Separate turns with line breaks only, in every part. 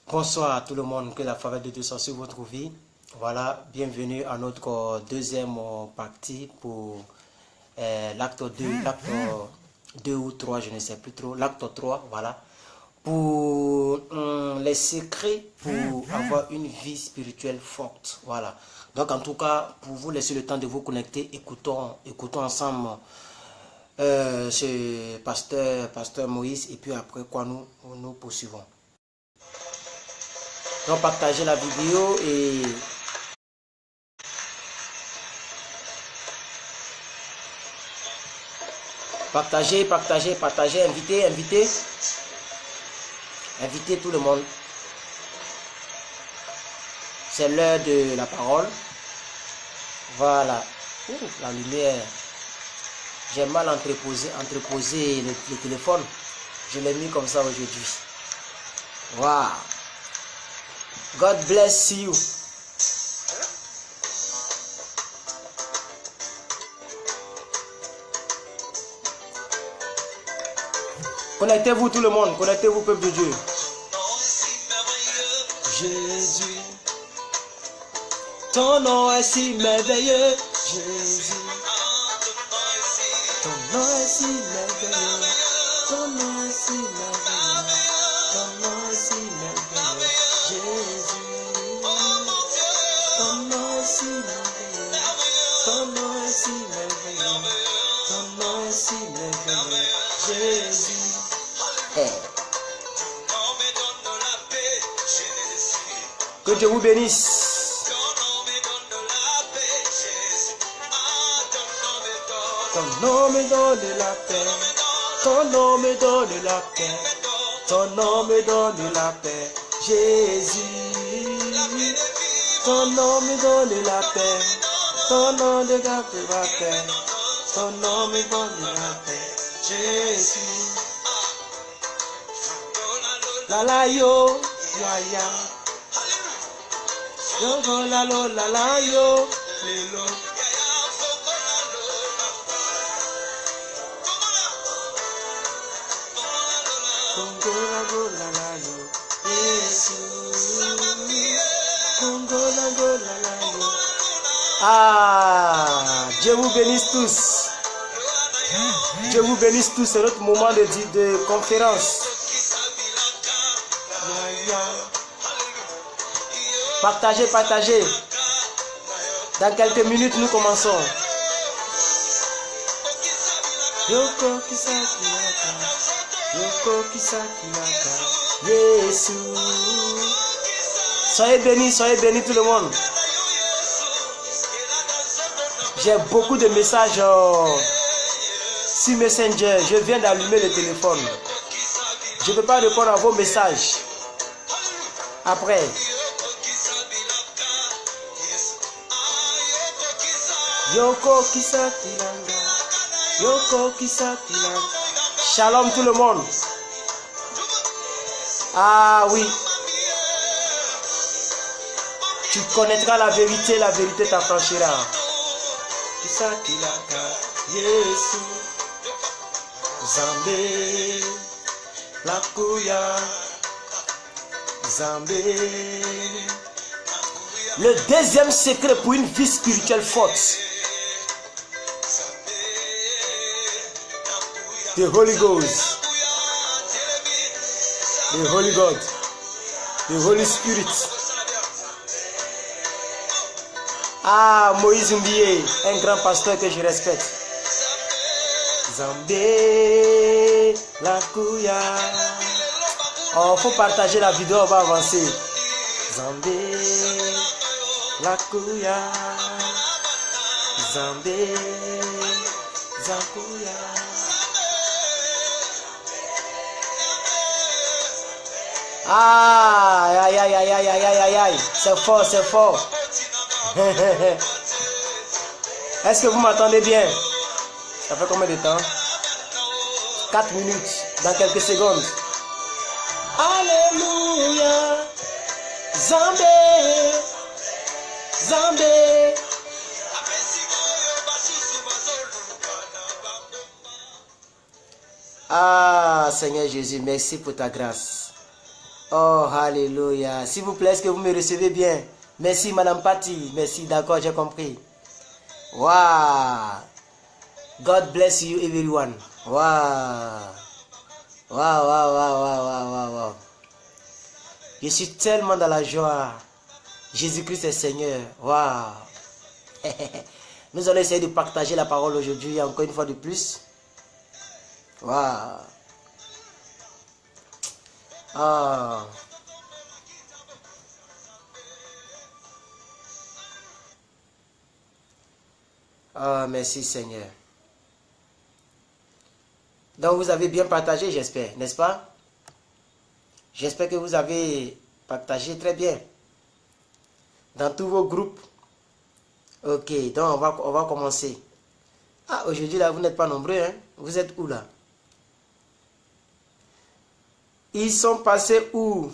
Bonsoir à tout le monde, que la faveur de Dieu soit sur votre vie. Voilà, bienvenue à notre deuxième partie pour l'acte 2 ou 3, je ne sais plus trop, l'acte 3, voilà. Pour les secrets pour avoir une vie spirituelle forte, voilà. Donc en tout cas, pour vous laisser le temps de vous connecter, écoutons ensemble ce pasteur Moïse, et puis après quoi nous poursuivons. Donc partagez la vidéo et partagez, invitez tout le monde. C'est l'heure de la parole. Voilà. La lumière. J'ai mal entreposé le téléphone. Je l'ai mis comme ça aujourd'hui. Wow. God bless you. Connectez-vous tout le monde, connectez-vous peuple de Dieu. Jésus, ton nom est si merveilleux. Jésus, ton nom est si merveilleux. Ton nom est si merveilleux. Ton nom est si merveilleux. Jésus, ton nom est si merveilleux. Ton nom est si merveilleux. Ton nom est si merveilleux. Jésus. Que Dieu vous bénisse. Ton nom me donne la paix. Ton nom me donne la paix. Ton nom me donne la paix. Jésus. Ton nom me donne la paix. Ton nom de garde la paix. Ton nom me donne la paix. Jésus. La la yo, ya ya. Yo go la lo la la yo, lelo. Congo la go la la yo, Jésus. Congo la go la la yo. Ah, Dieu vous bénisse tous. Dieu vous bénisse tous. C'est notre moment de conférence. Partagez, partagez. Dans quelques minutes, nous commençons. Yoko Kisakilaka, Yoko Kisakilaka, Jésus. Soyez bénis tout le monde. J'ai beaucoup de messages sur Messenger. Je viens d'allumer le téléphone. Je ne peux pas répondre à vos messages. Après. Yoko Kisakilanga, Yoko Kisakilanga. Shalom tout le monde. Ah oui. Tu connaîtras la vérité t'affranchira. Kisakilanga, Yesu. Zambé, Lakuya, Zambé. Le deuxième secret pour une vie spirituelle forte. The Holy Ghost, the Holy God, the Holy Spirit. Ah, Moïse Mbié, un grand pasteur que je respecte. Zambé, la Kouya. Oh, faut partager la vidéo, on va avancer. Zambé, la Kouya. Zambé, Zakouya. Aïe, aïe, aïe, aïe, aïe, aïe, aïe, aïe. C'est fort, c'est fort. Est-ce que vous m'entendez bien? Ça fait combien de temps? 4 minutes, dans quelques secondes. Alléluia. Zambé, Zambé. Ah, Seigneur Jésus, merci pour ta grâce. Oh, alléluia. S'il vous plaît, est-ce que vous me recevez bien? Merci, Madame Patty. Merci, d'accord, j'ai compris. Wow. God bless you, everyone. Wow. Wow, wow, wow, wow, wow, wow, wow. Je suis tellement dans la joie. Jésus-Christ est Seigneur. Wow. Nous allons essayer de partager la parole aujourd'hui, encore une fois de plus. Wow. Ah. Ah, merci Seigneur. Donc vous avez bien partagé, j'espère, n'est-ce pas? J'espère que vous avez partagé très bien. Dans tous vos groupes. Ok, donc on va commencer. Ah, aujourd'hui là, vous n'êtes pas nombreux, hein? Vous êtes où là? Ils sont passés où?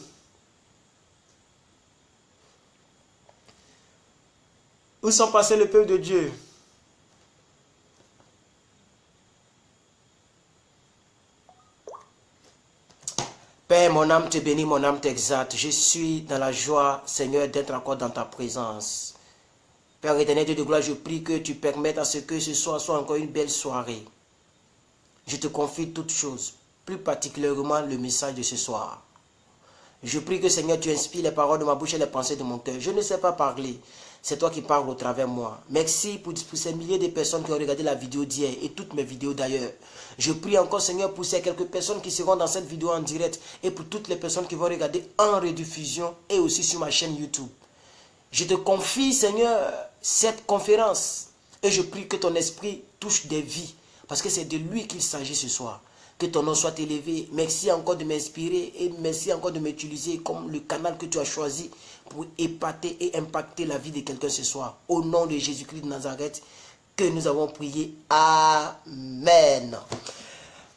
Où sont passés le peuple de Dieu? Père, mon âme te bénit, mon âme t'exalte. Je suis dans la joie, Seigneur, d'être encore dans ta présence. Père éternel, Dieu de gloire, je prie que tu permettes à ce que ce soir soit encore une belle soirée. Je te confie toutes choses, plus particulièrement le message de ce soir. Je prie que Seigneur, tu inspires les paroles de ma bouche et les pensées de mon cœur. Je ne sais pas parler. C'est toi qui parles au travers de moi. Merci pour ces milliers de personnes qui ont regardé la vidéo d'hier et toutes mes vidéos d'ailleurs. Je prie encore Seigneur pour ces quelques personnes qui seront dans cette vidéo en direct et pour toutes les personnes qui vont regarder en rediffusion et aussi sur ma chaîne YouTube. Je te confie Seigneur cette conférence et je prie que ton esprit touche des vies parce que c'est de lui qu'il s'agit ce soir. Que ton nom soit élevé. Merci encore de m'inspirer et merci encore de m'utiliser comme le canal que tu as choisi pour épater et impacter la vie de quelqu'un ce soir. Au nom de Jésus-Christ de Nazareth que nous avons prié. Amen.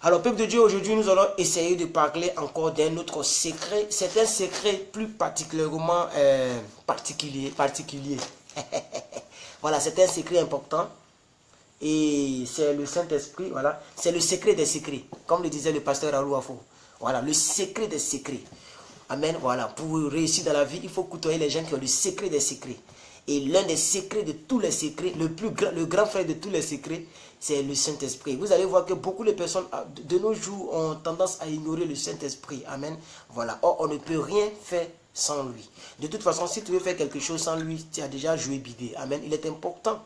Alors, peuple de Dieu, aujourd'hui, nous allons essayer de parler encore d'un autre secret. C'est un secret plus particulièrement particulier. Voilà, c'est un secret important. Et c'est le Saint-Esprit, voilà. C'est le secret des secrets. Comme le disait le pasteur Raoul Wafo. Voilà, le secret des secrets. Amen, voilà. Pour réussir dans la vie, il faut côtoyer les gens qui ont le secret des secrets. Et l'un des secrets de tous les secrets, le grand frère de tous les secrets, c'est le Saint-Esprit. Vous allez voir que beaucoup de personnes de nos jours ont tendance à ignorer le Saint-Esprit. Amen. Voilà. Or, on ne peut rien faire sans lui. De toute façon, si tu veux faire quelque chose sans lui, tu as déjà joué bidé. Amen. Il est important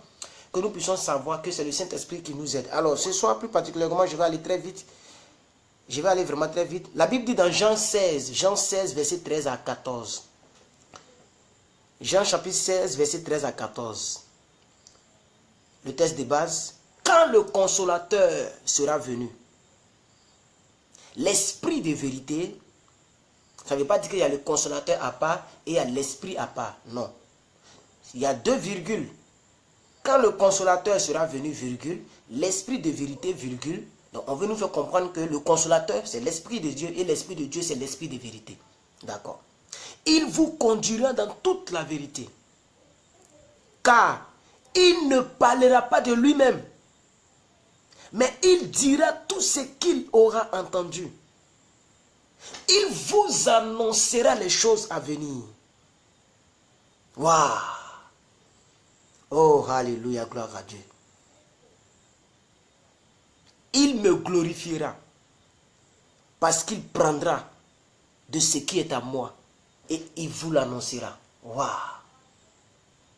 que nous puissions savoir que c'est le Saint-Esprit qui nous aide. Alors, ce soir, plus particulièrement, je vais aller très vite. Je vais aller vraiment très vite. La Bible dit dans Jean 16, verset 13 à 14. Jean chapitre 16, verset 13 à 14. Le texte de base. Quand le consolateur sera venu, l'esprit de vérité, ça ne veut pas dire qu'il y a le consolateur à part et il y a l'esprit à part. Non. Il y a deux virgules. Quand le consolateur sera venu, virgule, l'esprit de vérité, virgule. Donc on veut nous faire comprendre que le consolateur, c'est l'esprit de Dieu et l'esprit de Dieu, c'est l'esprit de vérité. D'accord. Il vous conduira dans toute la vérité. Car il ne parlera pas de lui-même, mais il dira tout ce qu'il aura entendu. Il vous annoncera les choses à venir. Waouh! Oh, alléluia, gloire à Dieu. Il me glorifiera parce qu'il prendra de ce qui est à moi et il vous l'annoncera. Waouh!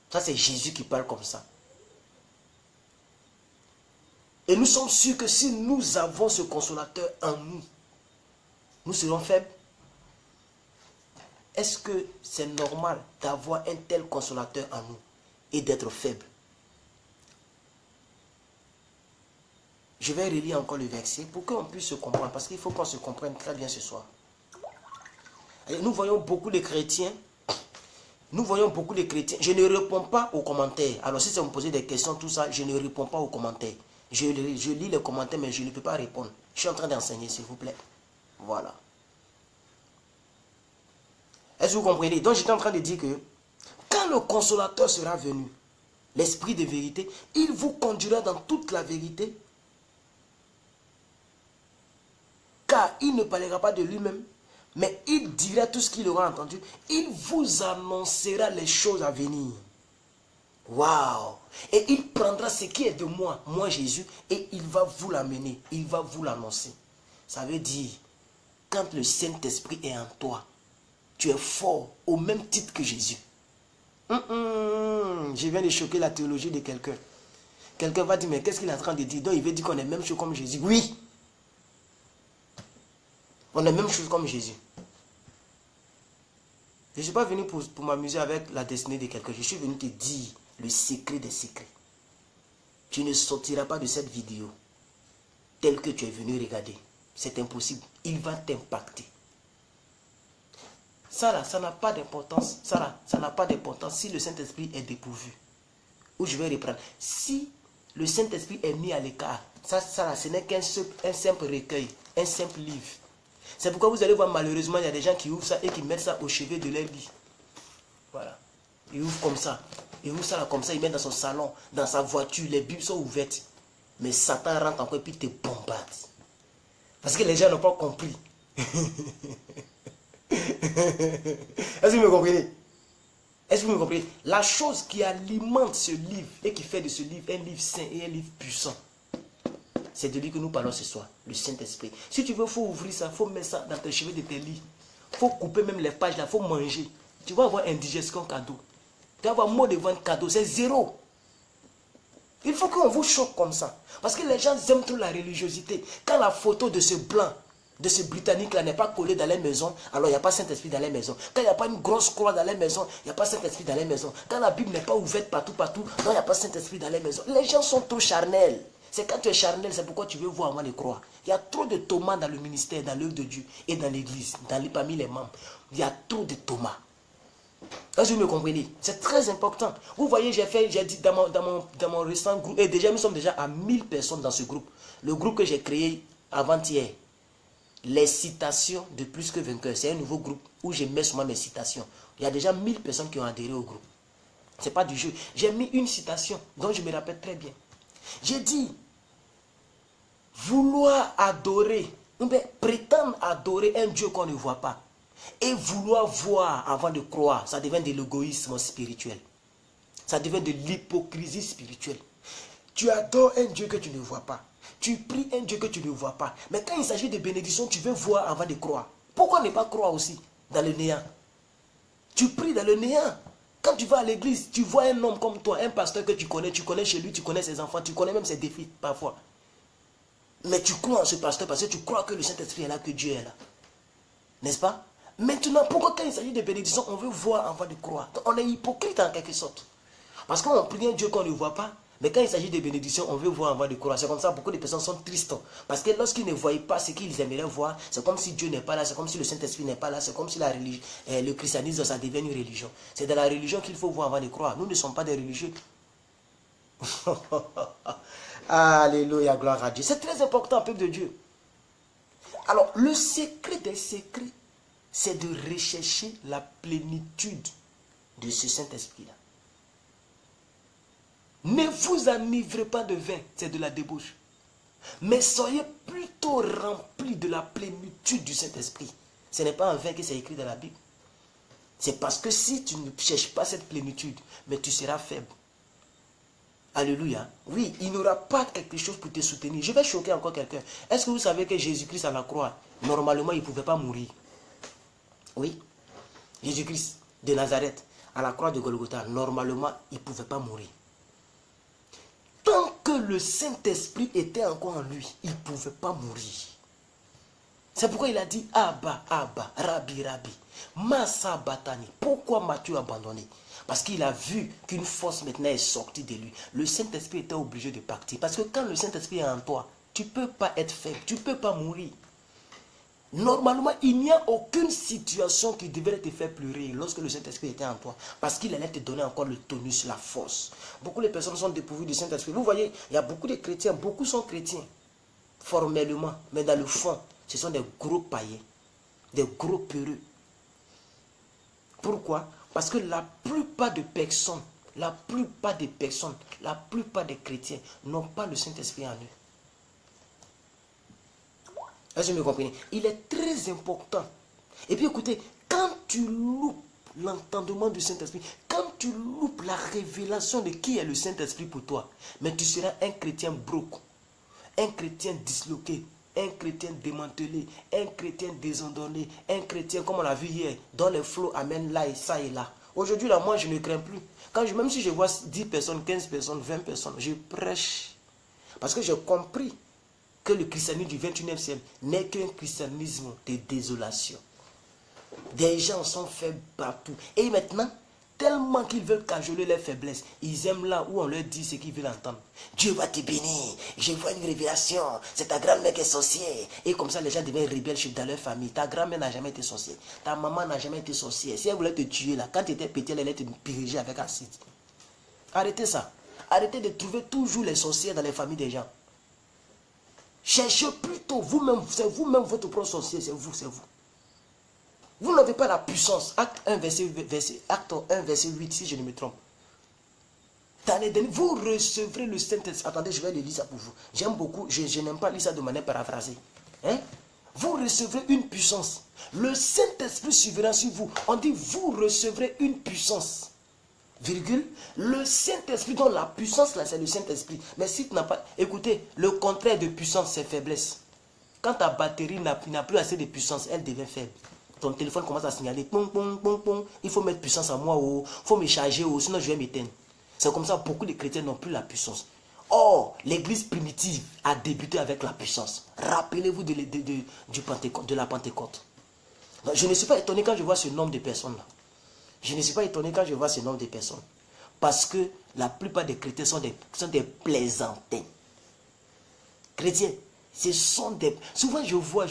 Ça, c'est Jésus qui parle comme ça. Et nous sommes sûrs que si nous avons ce consolateur en nous, nous serons faibles. Est-ce que c'est normal d'avoir un tel consolateur en nous et d'être faible? Je vais relire encore le verset pour qu'on puisse se comprendre, parce qu'il faut qu'on se comprenne très bien ce soir. Et nous voyons beaucoup de chrétiens. Je ne réponds pas aux commentaires. Alors si ça me posez des questions, tout ça, je ne réponds pas aux commentaires. Je lis les commentaires, mais je ne peux pas répondre. Je suis en train d'enseigner, s'il vous plaît. Voilà. Est-ce que vous comprenez? Donc j'étais en train de dire que quand le consolateur sera venu, l'esprit de vérité, il vous conduira dans toute la vérité. Car il ne parlera pas de lui-même, Mais il dira tout ce qu'il aura entendu. Il vous annoncera les choses à venir. Waouh! Et il prendra ce qui est de moi, moi Jésus, et il va vous l'amener. Il va vous l'annoncer. Ça veut dire, quand le Saint-Esprit est en toi, tu es fort au même titre que Jésus. Je viens de choquer la théologie de quelqu'un. Quelqu'un va dire, mais qu'est-ce qu'il est en train de dire? Donc il veut dire qu'on est même chose comme Jésus. Oui! On est même chose comme Jésus. Je ne suis pas venu pour m'amuser avec la destinée de quelqu'un. Je suis venu te dire le secret des secrets. Tu ne sortiras pas de cette vidéo telle que tu es venu regarder. C'est impossible. Il va t'impacter. Ça là, ça n'a pas d'importance. Ça là, ça n'a pas d'importance si le Saint-Esprit est dépourvu. Ou je vais reprendre. Si le Saint-Esprit est mis à l'écart, ça là, ce n'est qu'un simple recueil, un simple livre. C'est pourquoi vous allez voir malheureusement, il y a des gens qui ouvrent ça et qui mettent ça au chevet de leur lit. Voilà. Ils ouvrent comme ça. Ils ouvrent ça là comme ça, ils mettent dans son salon, dans sa voiture, les Bibles sont ouvertes. Mais Satan rentre encore et puis te bombarde. Parce que les gens n'ont pas compris. Est-ce que vous me comprenez? Est-ce que vous me comprenez? La chose qui alimente ce livre et qui fait de ce livre un livre saint et un livre puissant, c'est de lui que nous parlons ce soir, le Saint-Esprit. Si tu veux, il faut ouvrir ça, il faut mettre ça dans tes cheveux de tes lits. Il faut couper même les pages là, il faut manger. Tu vas avoir indigestion cadeau. Tu vas avoir mot de vente cadeau, c'est zéro. Il faut qu'on vous choque comme ça. Parce que les gens aiment trop la religiosité. Quand la photo de ce blanc, de ce Britannique là n'est pas collée dans les maisons, alors il n'y a pas Saint-Esprit dans les maisons. Quand il n'y a pas une grosse croix dans les maisons, il n'y a pas Saint-Esprit dans les maisons. Quand la Bible n'est pas ouverte partout, non, il n'y a pas Saint-Esprit dans les maisons. Les gens sont trop charnels. C'est quand tu es charnel, c'est pourquoi tu veux voir avant de croire. Il y a trop de Thomas dans le ministère, dans l'œuvre de Dieu et dans l'église, parmi les membres. Il y a trop de Thomas. Est-ce que vous me comprenez? C'est très important. Vous voyez, j'ai dit dans mon récent groupe, et déjà nous sommes déjà à 1000 personnes dans ce groupe. Le groupe que j'ai créé avant-hier, les citations de plus que vainqueurs. C'est un nouveau groupe où je mets souvent mes citations. Il y a déjà 1000 personnes qui ont adhéré au groupe. Ce n'est pas du jeu. J'ai mis une citation dont je me rappelle très bien. J'ai dit, vouloir adorer, ou bien prétendre adorer un Dieu qu'on ne voit pas, et vouloir voir avant de croire, ça devient de l'égoïsme spirituel. Ça devient de l'hypocrisie spirituelle. Tu adores un Dieu que tu ne vois pas. Tu pries un Dieu que tu ne vois pas. Mais quand il s'agit de bénédiction, tu veux voir avant de croire. Pourquoi ne pas croire aussi dans le néant? Tu pries dans le néant. Quand tu vas à l'église, tu vois un homme comme toi, un pasteur que tu connais chez lui, tu connais ses enfants, tu connais même ses défis parfois. Mais tu crois en ce pasteur parce que tu crois que le Saint-Esprit est là, que Dieu est là. N'est-ce pas? Maintenant, pourquoi quand il s'agit de bénédiction, on veut voir avant de croire? On est hypocrite en quelque sorte. Parce qu'on prie un Dieu qu'on ne voit pas, mais quand il s'agit de bénédiction, on veut voir avant de croire. C'est comme ça, beaucoup de personnes sont tristes. Parce que lorsqu'ils ne voyaient pas ce qu'ils aimeraient voir, c'est comme si Dieu n'est pas là, c'est comme si le Saint-Esprit n'est pas là, c'est comme si le christianisme, ça devient une religion. C'est dans la religion qu'il faut voir avant de croire. Nous ne sommes pas des religieux. Alléluia, gloire à Dieu. C'est très important, peuple de Dieu. Alors, le secret des secrets, c'est de rechercher la plénitude de ce Saint-Esprit-là. Ne vous enivrez pas de vin, c'est de la débauche. Mais soyez plutôt remplis de la plénitude du Saint-Esprit. Ce n'est pas un vin qui c'est écrit dans la Bible. C'est parce que si tu ne cherches pas cette plénitude, mais tu seras faible. Alléluia. Oui, il n'y aura pas quelque chose pour te soutenir. Je vais choquer encore quelqu'un. Est-ce que vous savez que Jésus-Christ à la croix, normalement, il ne pouvait pas mourir? Oui. Jésus-Christ de Nazareth, à la croix de Golgotha, normalement, il ne pouvait pas mourir. Tant que le Saint-Esprit était encore en lui, il ne pouvait pas mourir. C'est pourquoi il a dit, Abba, Abba, Rabbi, Rabbi, Massa Batani. Pourquoi m'as-tu abandonné? Parce qu'il a vu qu'une force maintenant est sortie de lui. Le Saint-Esprit était obligé de partir. Parce que quand le Saint-Esprit est en toi, tu ne peux pas être faible, tu ne peux pas mourir. Normalement, il n'y a aucune situation qui devrait te faire pleurer lorsque le Saint-Esprit était en toi. Parce qu'il allait te donner encore le tonus, la force. Beaucoup de personnes sont dépourvues du Saint-Esprit. Vous voyez, il y a beaucoup de chrétiens, beaucoup sont chrétiens, formellement. Mais dans le fond, ce sont des gros païens, des gros peureux. Pourquoi? Parce que la plupart des personnes, la plupart des chrétiens n'ont pas le Saint-Esprit en eux. Est-ce que vous me comprenez? Il est très important Et puis écoutez, quand tu loupes l'entendement du Saint-Esprit, quand tu loupes la révélation de qui est le Saint-Esprit pour toi, mais tu seras un chrétien broke, un chrétien disloqué, un chrétien démantelé, un chrétien désordonné, un chrétien, comme on l'a vu hier, dont les flots amènent là et ça et là. Aujourd'hui, là, moi, je ne crains plus. Même si je vois 10 personnes, 15 personnes, 20 personnes, je prêche. Parce que j'ai compris que le christianisme du 21e siècle n'est qu'un christianisme de désolation. Des gens sont faibles partout. Et maintenant, tellement qu'ils veulent cajoler leurs faiblesses, ils aiment là où on leur dit ce qu'ils veulent entendre. Dieu va te bénir, je vois une révélation, c'est ta grand-mère qui est sorcière. Et comme ça, les gens deviennent rebelles dans leur famille. Ta grand-mère n'a jamais été sorcière, ta maman n'a jamais été sorcière. Si elle voulait te tuer là, quand tu étais petit, elle allait te piriger avec acide. Arrêtez ça. Arrêtez de trouver toujours les sorcières dans les familles des gens. Cherchez plutôt vous-même, c'est vous-même votre propre sorcier, c'est vous, c'est vous. Vous n'avez pas la puissance. Acte 1, verset 8, si je ne me trompe. Dans les derniers, vous recevrez le Saint-Esprit. Attendez, je vais le lire ça pour vous. J'aime beaucoup, je n'aime pas lire ça de manière paraphrasée. Hein? Vous recevrez une puissance. Le Saint-Esprit suivra sur vous. On dit, vous recevrez une puissance. Virgule. Le Saint-Esprit, dont la puissance, là, c'est le Saint-Esprit. Mais si tu n'as pas... Écoutez, le contraire de puissance, c'est faiblesse. Quand ta batterie n'a plus assez de puissance, elle devient faible. Ton téléphone commence à signaler, pong, pong, pong, pong. Il faut mettre puissance à moi, il faut me charger, sinon je vais m'éteindre. C'est comme ça, beaucoup de chrétiens n'ont plus la puissance. Or, l'église primitive a débuté avec la puissance. Rappelez-vous de la Pentecôte. Donc, je ne suis pas étonné quand je vois ce nombre de personnes-là. Je ne suis pas étonné quand je vois ce nombre de personnes. Parce que la plupart des chrétiens sont des plaisantins. Chrétiens. Ce sont des... Souvent je vois,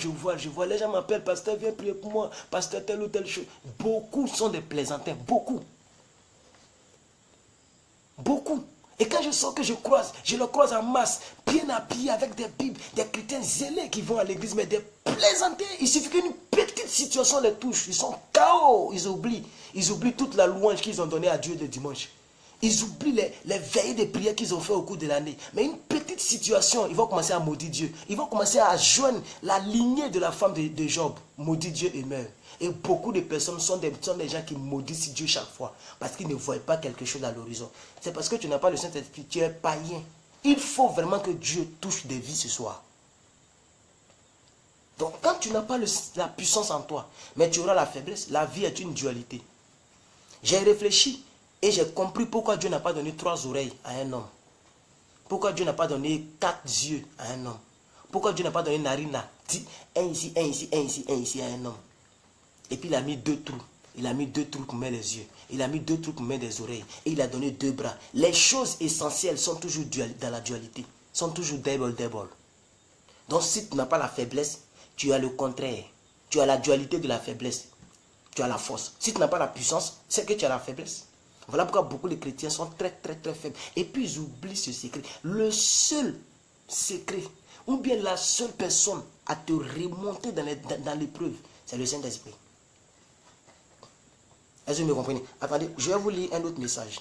les gens m'appellent, pasteur, viens prier pour moi, pasteur, telle ou telle chose. Beaucoup sont des plaisantins, beaucoup. Beaucoup. Et quand je sens que je le croise en masse, bien habillé avec des bibles, des chrétiens zélés qui vont à l'église, mais des plaisantins. Il suffit qu'une petite situation les touche, ils sont KO, ils oublient toute la louange qu'ils ont donnée à Dieu le dimanche. Ils oublient les veillées de prières qu'ils ont fait au cours de l'année. Mais une petite situation, ils vont commencer à maudire Dieu. Ils vont commencer à joindre la lignée de la femme de Job. Maudit Dieu et meurt. Et beaucoup de personnes sont des gens qui maudissent Dieu chaque fois. Parce qu'ils ne voient pas quelque chose à l'horizon. C'est parce que tu n'as pas le Saint-Esprit, tu es païen. Il faut vraiment que Dieu touche des vies ce soir. Donc quand tu n'as pas la puissance en toi, mais tu auras la faiblesse, la vie est une dualité. J'ai réfléchi. Et j'ai compris pourquoi Dieu n'a pas donné 3 oreilles à un homme. Pourquoi Dieu n'a pas donné 4 yeux à un homme. Pourquoi Dieu n'a pas donné une narine là. Un ici, un ici, un ici, un ici à un homme. Et puis il a mis 2 trous. Il a mis 2 trous pour mettre les yeux. Il a mis 2 trous pour mettre les oreilles. Et il a donné 2 bras. Les choses essentielles sont toujours dans la dualité. Sont toujours double. Donc si tu n'as pas la faiblesse, tu as le contraire. Tu as la dualité de la faiblesse. Tu as la force. Si tu n'as pas la puissance, c'est que tu as la faiblesse. Voilà pourquoi beaucoup de chrétiens sont très faibles. Et puis ils oublient ce secret. Le seul secret, ou bien la seule personne à te remonter dans l'épreuve, c'est le Saint-Esprit. Est-ce que vous me comprenez? Attendez, je vais vous lire un autre message.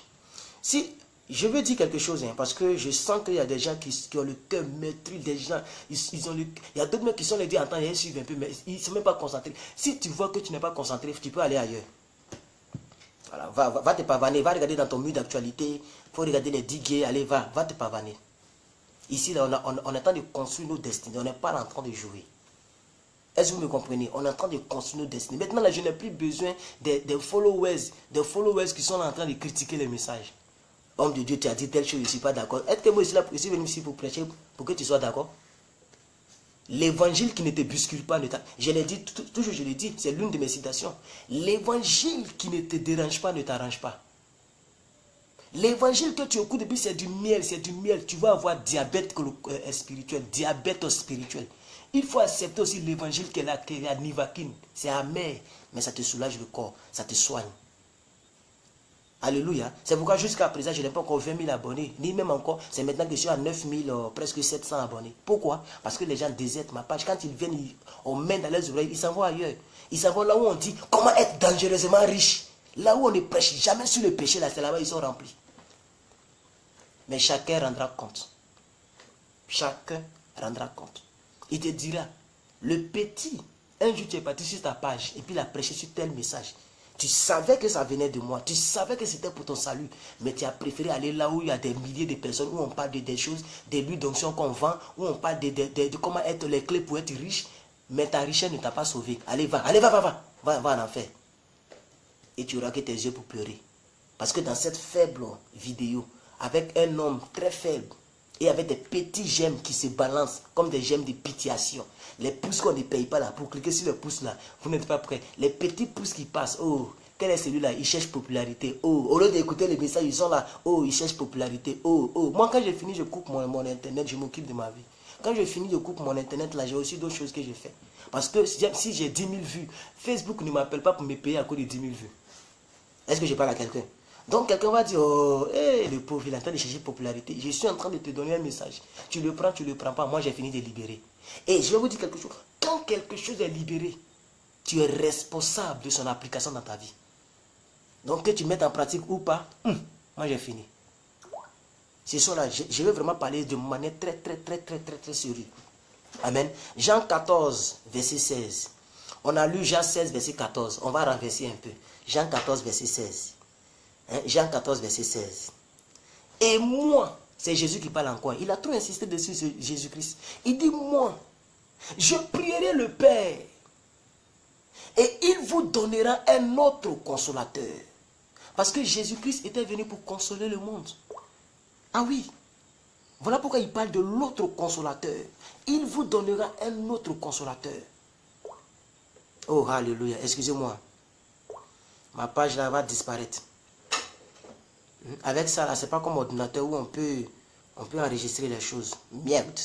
Si je veux dire quelque chose, parce que je sens qu'il y a des gens qui ont le cœur meurtri, des gens, il y a d'autres mecs qui sont les deux en temps, ils suivent un peu, mais ils ne sont même pas concentrés. Si tu vois que tu n'es pas concentré, tu peux aller ailleurs. Voilà, va te pavaner, va regarder dans ton mur d'actualité, il faut regarder les digues, allez, va te pavaner. Ici, là, on est en train de construire nos destinées, on n'est pas en train de jouer. Est-ce que vous me comprenez? On est en train de construire nos destinées. Maintenant, là, je n'ai plus besoin des followers qui sont en train de critiquer les messages. Homme de Dieu, tu as dit telle chose, je ne suis pas d'accord. Est-ce que moi, je suis venu ici pour prêcher, pour que tu sois d'accord? L'évangile qui ne te bouscule pas, je l'ai dit, toujours je l'ai dit, c'est l'une de mes citations. L'évangile qui ne te dérange pas ne t'arrange pas. L'évangile que tu écoutes depuis, c'est du miel, tu vas avoir diabète spirituel, diabète spirituel. Il faut accepter aussi l'évangile qui est la nivaquine, c'est amer, mais ça te soulage le corps, ça te soigne. Alléluia. C'est pourquoi jusqu'à présent, je n'ai pas encore 20 000 abonnés. Ni même encore, c'est maintenant que je suis à 9 000, presque 700 abonnés. Pourquoi? Parce que les gens désertent ma page. Quand ils viennent, on met dans les oreilles, ils s'en vont ailleurs. Ils s'en vont là où on dit comment être dangereusement riche. Là où on ne prêche jamais sur le péché, là, c'est là-bas ils sont remplis. Mais chacun rendra compte. Chacun rendra compte. Il te dira, le petit Un jour, tu es parti sur ta page et puis il a prêché sur tel message. Tu savais que ça venait de moi. Tu savais que c'était pour ton salut. Mais tu as préféré aller là où il y a des milliers de personnes, où on parle de des choses, des huiles d'onction qu'on vend, où on parle de comment être les clés pour être riche. Mais ta richesse ne t'a pas sauvé. Allez, va, va en enfer. Et tu auras que tes yeux pour pleurer. Parce que dans cette faible vidéo, avec un homme très faible, et avec des petits gemmes qui se balancent comme des gemmes de pitiation. Les pouces qu'on ne paye pas là, pour cliquer sur le pouce là, vous n'êtes pas prêts. Les petits pouces qui passent, oh, quel est celui-là? Il cherche popularité. Oh, au lieu d'écouter les messages, ils sont là. Oh, ils cherchent popularité. Oh, oh. Moi, quand j'ai fini, je coupe mon internet, je m'occupe de ma vie. Quand je finis, je coupe mon internet là, j'ai aussi d'autres choses que je fais. Parce que si j'ai 10 000 vues, Facebook ne m'appelle pas pour me payer à cause de 10 000 vues. Est-ce que je parle à quelqu'un? Donc quelqu'un va dire, oh, hey, le pauvre, il est en train de chercher popularité. Je suis en train de te donner un message. Tu le prends, tu ne le prends pas. Moi, j'ai fini de libérer. Et je vais vous dire quelque chose. Quand quelque chose est libéré, tu es responsable de son application dans ta vie. Donc que tu mettes en pratique ou pas, moi j'ai fini. C'est ça là, je vais vraiment parler de manière très sérieuse. Amen. Jean 14, verset 16. On a lu Jean 16, verset 14. On va renverser un peu. Jean 14, verset 16. Jean 14, verset 16. Et moi, c'est Jésus qui parle en quoi? Il a trop insisté dessus, Jésus-Christ. Il dit, moi, je prierai le Père et il vous donnera un autre consolateur. Parce que Jésus-Christ était venu pour consoler le monde. Ah oui, voilà pourquoi il parle de l'autre consolateur. Il vous donnera un autre consolateur. Oh, alléluia, excusez-moi. Ma page là va disparaître. Avec ça, là, c'est pas comme ordinateur où on peut enregistrer les choses. Merde.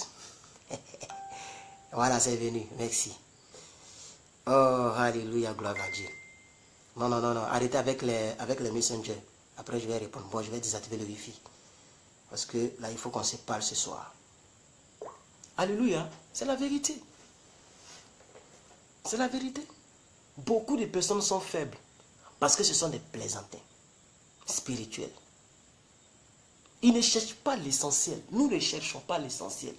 Voilà, c'est venu. Merci. Oh, alléluia, gloire à Dieu. Non. Arrêtez avec les messengers. Après, je vais répondre. Bon, je vais désactiver le Wi-Fi. Parce que là, il faut qu'on se parle ce soir. Alléluia. C'est la vérité. C'est la vérité. Beaucoup de personnes sont faibles. Parce que ce sont des plaisantins spirituels. Ils ne cherchent pas l'essentiel. Nous ne cherchons pas l'essentiel.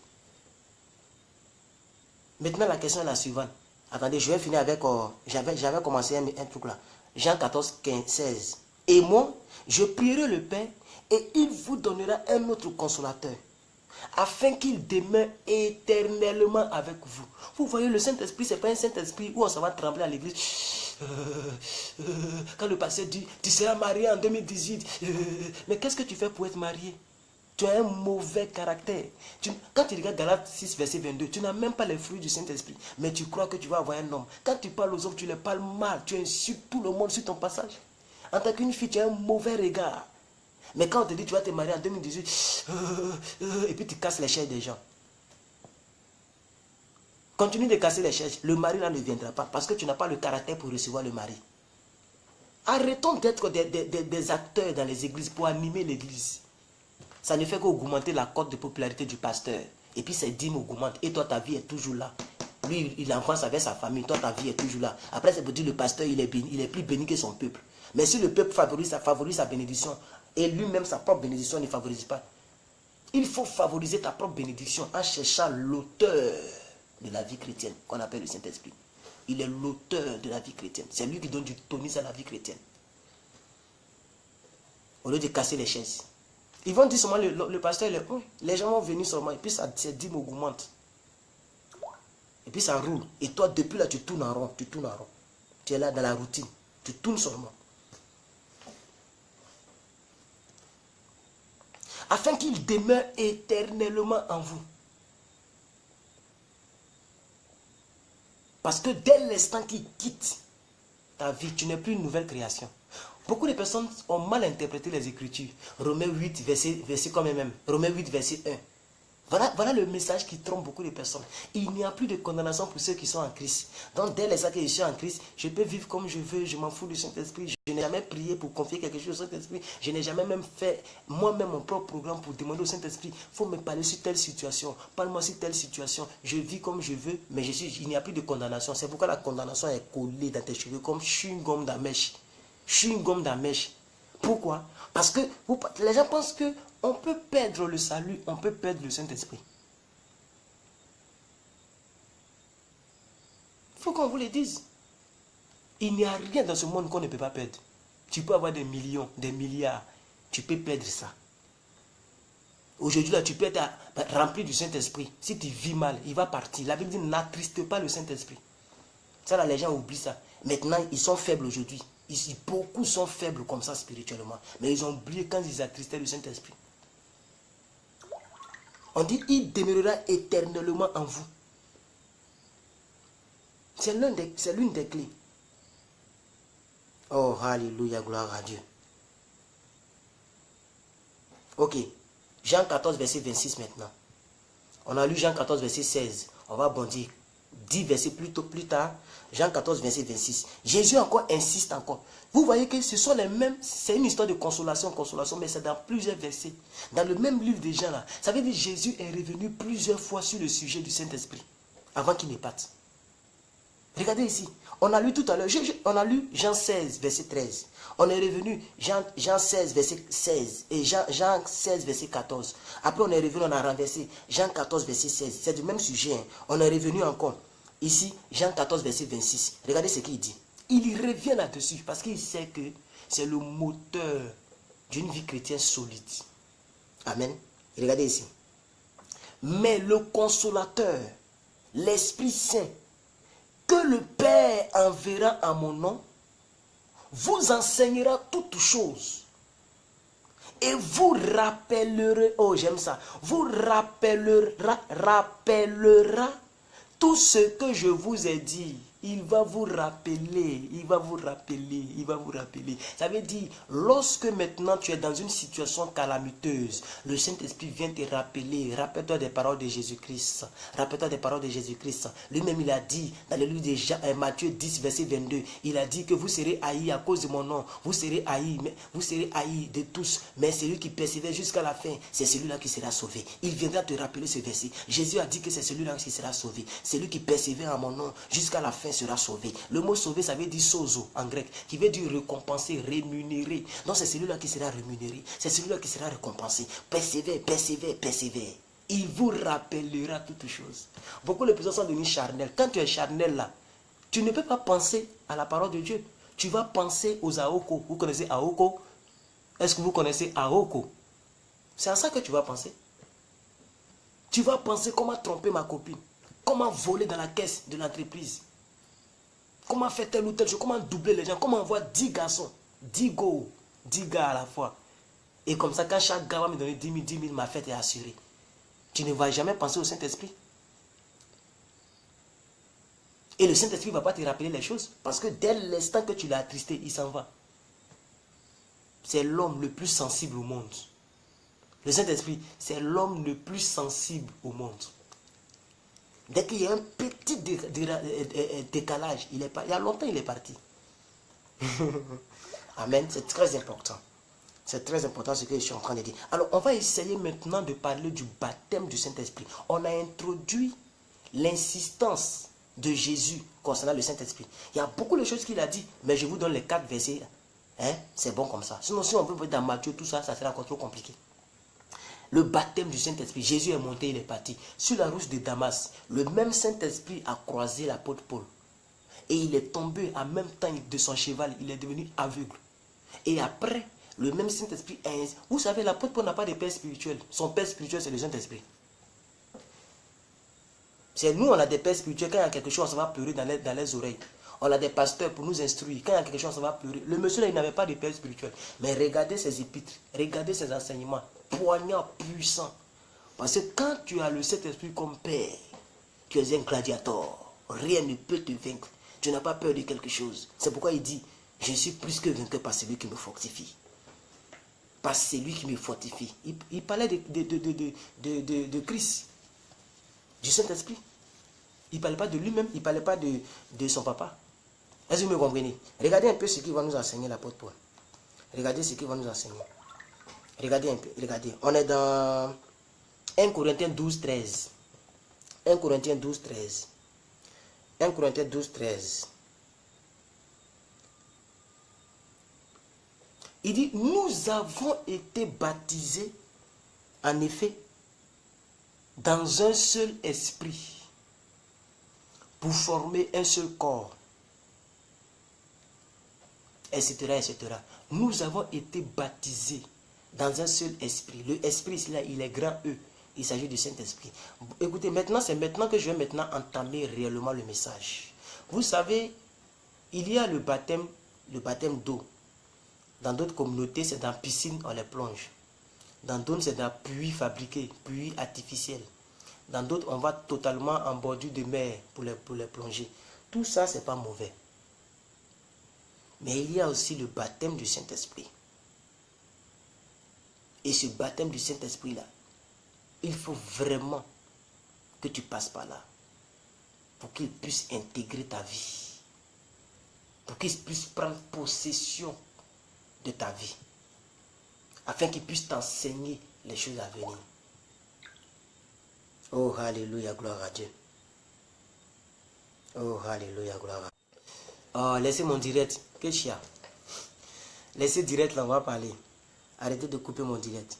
Maintenant, la question est la suivante. Attendez, je vais finir avec... J'avais commencé un truc là. Jean 14, 15, 16. Et moi, je prierai le Père et il vous donnera un autre consolateur, afin qu'il demeure éternellement avec vous. Vous voyez, le Saint-Esprit, ce n'est pas un Saint-Esprit où on s'en va trembler à l'église. Quand le pasteur dit, tu seras marié en 2018. Mais qu'est-ce que tu fais pour être marié? Tu as un mauvais caractère. Quand tu regardes Galates 6, verset 22, tu n'as même pas les fruits du Saint-Esprit. Mais tu crois que tu vas avoir un homme. Quand tu parles aux hommes, tu les parles mal. Tu insultes tout le monde sur ton passage. En tant qu'une fille, tu as un mauvais regard. Mais quand on te dit tu vas te marier en 2018, et puis tu casses les chaises des gens. Continue de casser les chaises. Le mari là ne viendra pas parce que tu n'as pas le caractère pour recevoir le mari. Arrêtons d'être des acteurs dans les églises pour animer l'église. Ça ne fait qu'augmenter la cote de popularité du pasteur. Et puis ses dîmes augmentent. Et toi, ta vie est toujours là. Lui, il avance avec sa famille. Toi, ta vie est toujours là. Après, c'est pour dire le pasteur, il est plus béni que son peuple. Mais si le peuple favorise sa bénédiction, et lui-même, sa propre bénédiction ne favorise pas. Il faut favoriser ta propre bénédiction en cherchant l'auteur de la vie chrétienne, qu'on appelle le Saint-Esprit. Il est l'auteur de la vie chrétienne. C'est lui qui donne du tonus à la vie chrétienne. Au lieu de casser les chaises. Ils vont dire seulement, le pasteur, les gens vont venir seulement, et puis ça dîme augmente. Et puis ça roule. Et toi, depuis là, tu tournes en rond. Tu tournes en rond. Tu es là dans la routine. Tu tournes seulement. Afin qu'il demeure éternellement en vous. Parce que dès l'instant qu'il quitte ta vie, tu n'es plus une nouvelle création. Beaucoup de personnes ont mal interprété les Écritures. Romains 8, verset comme même. Romains 8, verset 1. Voilà le message qui trompe beaucoup de personnes. Il n'y a plus de condamnation pour ceux qui sont en Christ. Donc dès l'instant que je suis en Christ, je peux vivre comme je veux, je m'en fous du Saint-Esprit. Je n'ai jamais prié pour confier quelque chose au Saint-Esprit. Je n'ai jamais même fait moi-même mon propre programme pour demander au Saint-Esprit, il faut me parler sur telle situation, parle-moi sur telle situation. Je vis comme je veux, mais il n'y a plus de condamnation. C'est pourquoi la condamnation est collée dans tes cheveux comme chewing-gum dans mèche. Chewing-gum dans mèche. Pourquoi? Parce que les gens pensent que on peut perdre le salut, on peut perdre le Saint-Esprit. faut qu'on vous le dise. Il n'y a rien dans ce monde qu'on ne peut pas perdre. Tu peux avoir des millions, des milliards. Tu peux perdre ça. Aujourd'hui, là, tu peux être rempli du Saint-Esprit. Si tu vis mal, il va partir. La Bible dit, n'attriste pas le Saint-Esprit. Ça, là, les gens oublient ça. Maintenant, ils sont faibles aujourd'hui. Beaucoup sont faibles comme ça spirituellement. Mais ils ont oublié quand ils attristaient le Saint-Esprit. On dit, il demeurera éternellement en vous. C'est l'une des clés. Oh, alléluia, gloire à Dieu. Ok. Jean 14, verset 26 maintenant. On a lu Jean 14, verset 16. On va bondir 10 versets plus tard. Jean 14, verset 26. Jésus encore insiste encore. Vous voyez que ce sont les mêmes. C'est une histoire de consolation, mais c'est dans plusieurs versets. Dans le même livre de Jean là. Ça veut dire que Jésus est revenu plusieurs fois sur le sujet du Saint-Esprit. Avant qu'il ne parte. Regardez ici. On a lu tout à l'heure. On a lu Jean 16, verset 13. On est revenu Jean 16, verset 16. Et Jean 16, verset 14. Après, on est revenu, on a renversé Jean 14, verset 16. C'est du même sujet. Hein. On est revenu encore. Ici, Jean 14, verset 26. Regardez ce qu'il dit. Il y revient là-dessus parce qu'il sait que c'est le moteur d'une vie chrétienne solide. Amen. Et regardez ici. Mais le consolateur, l'Esprit Saint, que le Père enverra en mon nom, vous enseignera toutes choses. Et vous rappellerez, oh j'aime ça, vous rappellera tout ce que je vous ai dit. Il va vous rappeler, il va vous rappeler, il va vous rappeler. Ça veut dire, lorsque maintenant tu es dans une situation calamiteuse, le Saint-Esprit vient te rappeler. Rappelle-toi des paroles de Jésus-Christ. Rappelle-toi des paroles de Jésus-Christ. Lui-même, il a dit, dans le livre de Matthieu 10, verset 22, il a dit que vous serez haïs à cause de mon nom. Vous serez haïs de tous. Mais celui qui persévère jusqu'à la fin, c'est celui-là qui sera sauvé. Il viendra te rappeler ce verset. Jésus a dit que c'est celui-là qui sera sauvé. Celui qui persévère en mon nom jusqu'à la fin sera sauvé. Le mot sauvé, ça veut dire sozo en grec, qui veut dire récompenser, rémunérer. Donc c'est celui-là qui sera rémunéré, c'est celui-là qui sera récompensé. Persévère, persévère, persévère. Il vous rappellera toutes choses. Beaucoup de personnes sont devenues charnelles. Quand tu es charnel là, tu ne peux pas penser à la parole de Dieu. Tu vas penser aux Aoko. Vous connaissez Aoko? Est-ce que vous connaissez Aoko? C'est à ça que tu vas penser. Tu vas penser comment tromper ma copine, comment voler dans la caisse de l'entreprise, comment faire telle ou telle chose, comment doubler les gens, comment envoyer 10 garçons, 10 gars à la fois. Et comme ça, quand chaque gars va me donner 10 000, ma fête est assurée. Tu ne vas jamais penser au Saint-Esprit. Et le Saint-Esprit ne va pas te rappeler les choses. Parce que dès l'instant que tu l'as attristé, il s'en va. C'est l'homme le plus sensible au monde. Le Saint-Esprit, c'est l'homme le plus sensible au monde. Dès qu'il y a un petit décalage, il y a longtemps il est parti. Amen, c'est très important. C'est très important ce que je suis en train de dire. Alors, on va essayer maintenant de parler du baptême du Saint-Esprit. On a introduit l'insistance de Jésus concernant le Saint-Esprit. Il y a beaucoup de choses qu'il a dit, mais je vous donne les 4 versets. Hein? C'est bon comme ça. Sinon, si on peut dans Matthieu, tout ça, ça sera encore trop compliqué. Le baptême du Saint-Esprit. Jésus est monté, il est parti. Sur la route de Damas, le même Saint-Esprit a croisé l'apôtre Paul. Et il est tombé en même temps de son cheval. Il est devenu aveugle. Et après, le même Saint-Esprit est... Vous savez, l'apôtre Paul n'a pas de père spirituel. Son père spirituel, c'est le Saint-Esprit. C'est nous, on a des pères spirituels. Quand il y a quelque chose, on va pleurer dans les oreilles. On a des pasteurs pour nous instruire. Quand il y a quelque chose, on va pleurer. Le monsieur là, il n'avait pas de père spirituel. Mais regardez ses épîtres. Regardez ses enseignements. Poignant, puissant. Parce que quand tu as le Saint-Esprit comme père, tu es un gladiateur. Rien ne peut te vaincre. Tu n'as pas peur de quelque chose. C'est pourquoi il dit, je suis plus que vainqueur par celui qui me fortifie. Par celui qui me fortifie. Il parlait de Christ. Du Saint-Esprit. Il ne parlait pas de lui-même. Il ne parlait pas de son papa. Est-ce que vous me comprenez? Regardez un peu ce qu'il va nous enseigner l'apôtre Paul. Regardez ce qu'il va nous enseigner. Regardez un peu. Regardez. On est dans 1 Corinthiens 12, 13. 1 Corinthiens 12, 13. 1 Corinthiens 12, 13. Il dit, nous avons été baptisés, en effet, dans un seul esprit, pour former un seul corps, etc., etc. Nous avons été baptisés dans un seul esprit. Le esprit, là, il est grand E. Il s'agit du Saint-Esprit. Écoutez, maintenant, c'est maintenant que je vais maintenant entamer réellement le message. Vous savez, il y a le baptême d'eau. Dans d'autres communautés, c'est dans la piscine, on les plonge. Dans d'autres, c'est dans puits fabriqués, puits artificiels. Dans d'autres, on va totalement en bordure de mer pour les plonger. Tout ça, ce n'est pas mauvais. Mais il y a aussi le baptême du Saint-Esprit. Et ce baptême du Saint-Esprit-là, il faut vraiment que tu passes par là. Pour qu'il puisse intégrer ta vie. Pour qu'il puisse prendre possession de ta vie. Afin qu'il puisse t'enseigner les choses à venir. Oh, alléluia, gloire à Dieu. Oh, alléluia, gloire à Dieu. Oh, laissez mon direct. Que chia. Laissez direct là, on va parler. Arrêtez de couper mon direct.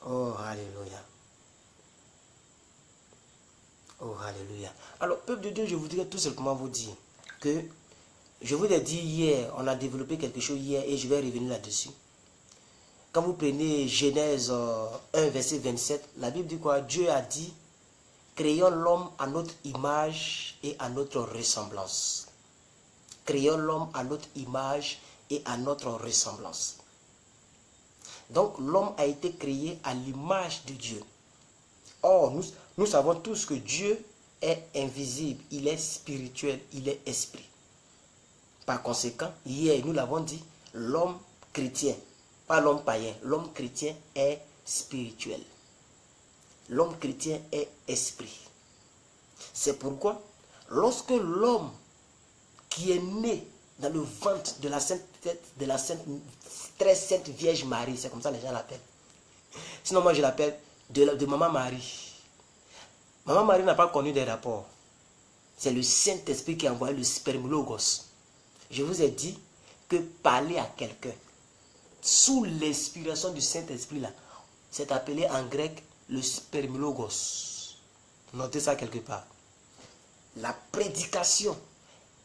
Oh, alléluia. Oh, alléluia. Alors, peuple de Dieu, je voudrais tout simplement vous dire que je vous ai dit hier, on a développé quelque chose hier et je vais revenir là-dessus. Quand vous prenez Genèse 1, verset 27, la Bible dit quoi? Dieu a dit, créons l'homme à notre image et à notre ressemblance. Créons l'homme à notre image et à notre ressemblance. Donc, l'homme a été créé à l'image de Dieu. Or, nous savons tous que Dieu est invisible, il est spirituel, il est esprit. Par conséquent, hier, nous l'avons dit, l'homme chrétien, pas l'homme païen, l'homme chrétien est spirituel. L'homme chrétien est esprit. C'est pourquoi, lorsque l'homme qui est né dans le ventre de la très sainte Vierge Marie, c'est comme ça que les gens l'appellent. Sinon, moi, je l'appelle de Maman Marie. Maman Marie n'a pas connu des rapports. C'est le Saint-Esprit qui a envoyé le spermologos. Je vous ai dit que parler à quelqu'un sous l'inspiration du Saint-Esprit là, c'est appelé en grec le spermologos. Notez ça quelque part. La prédication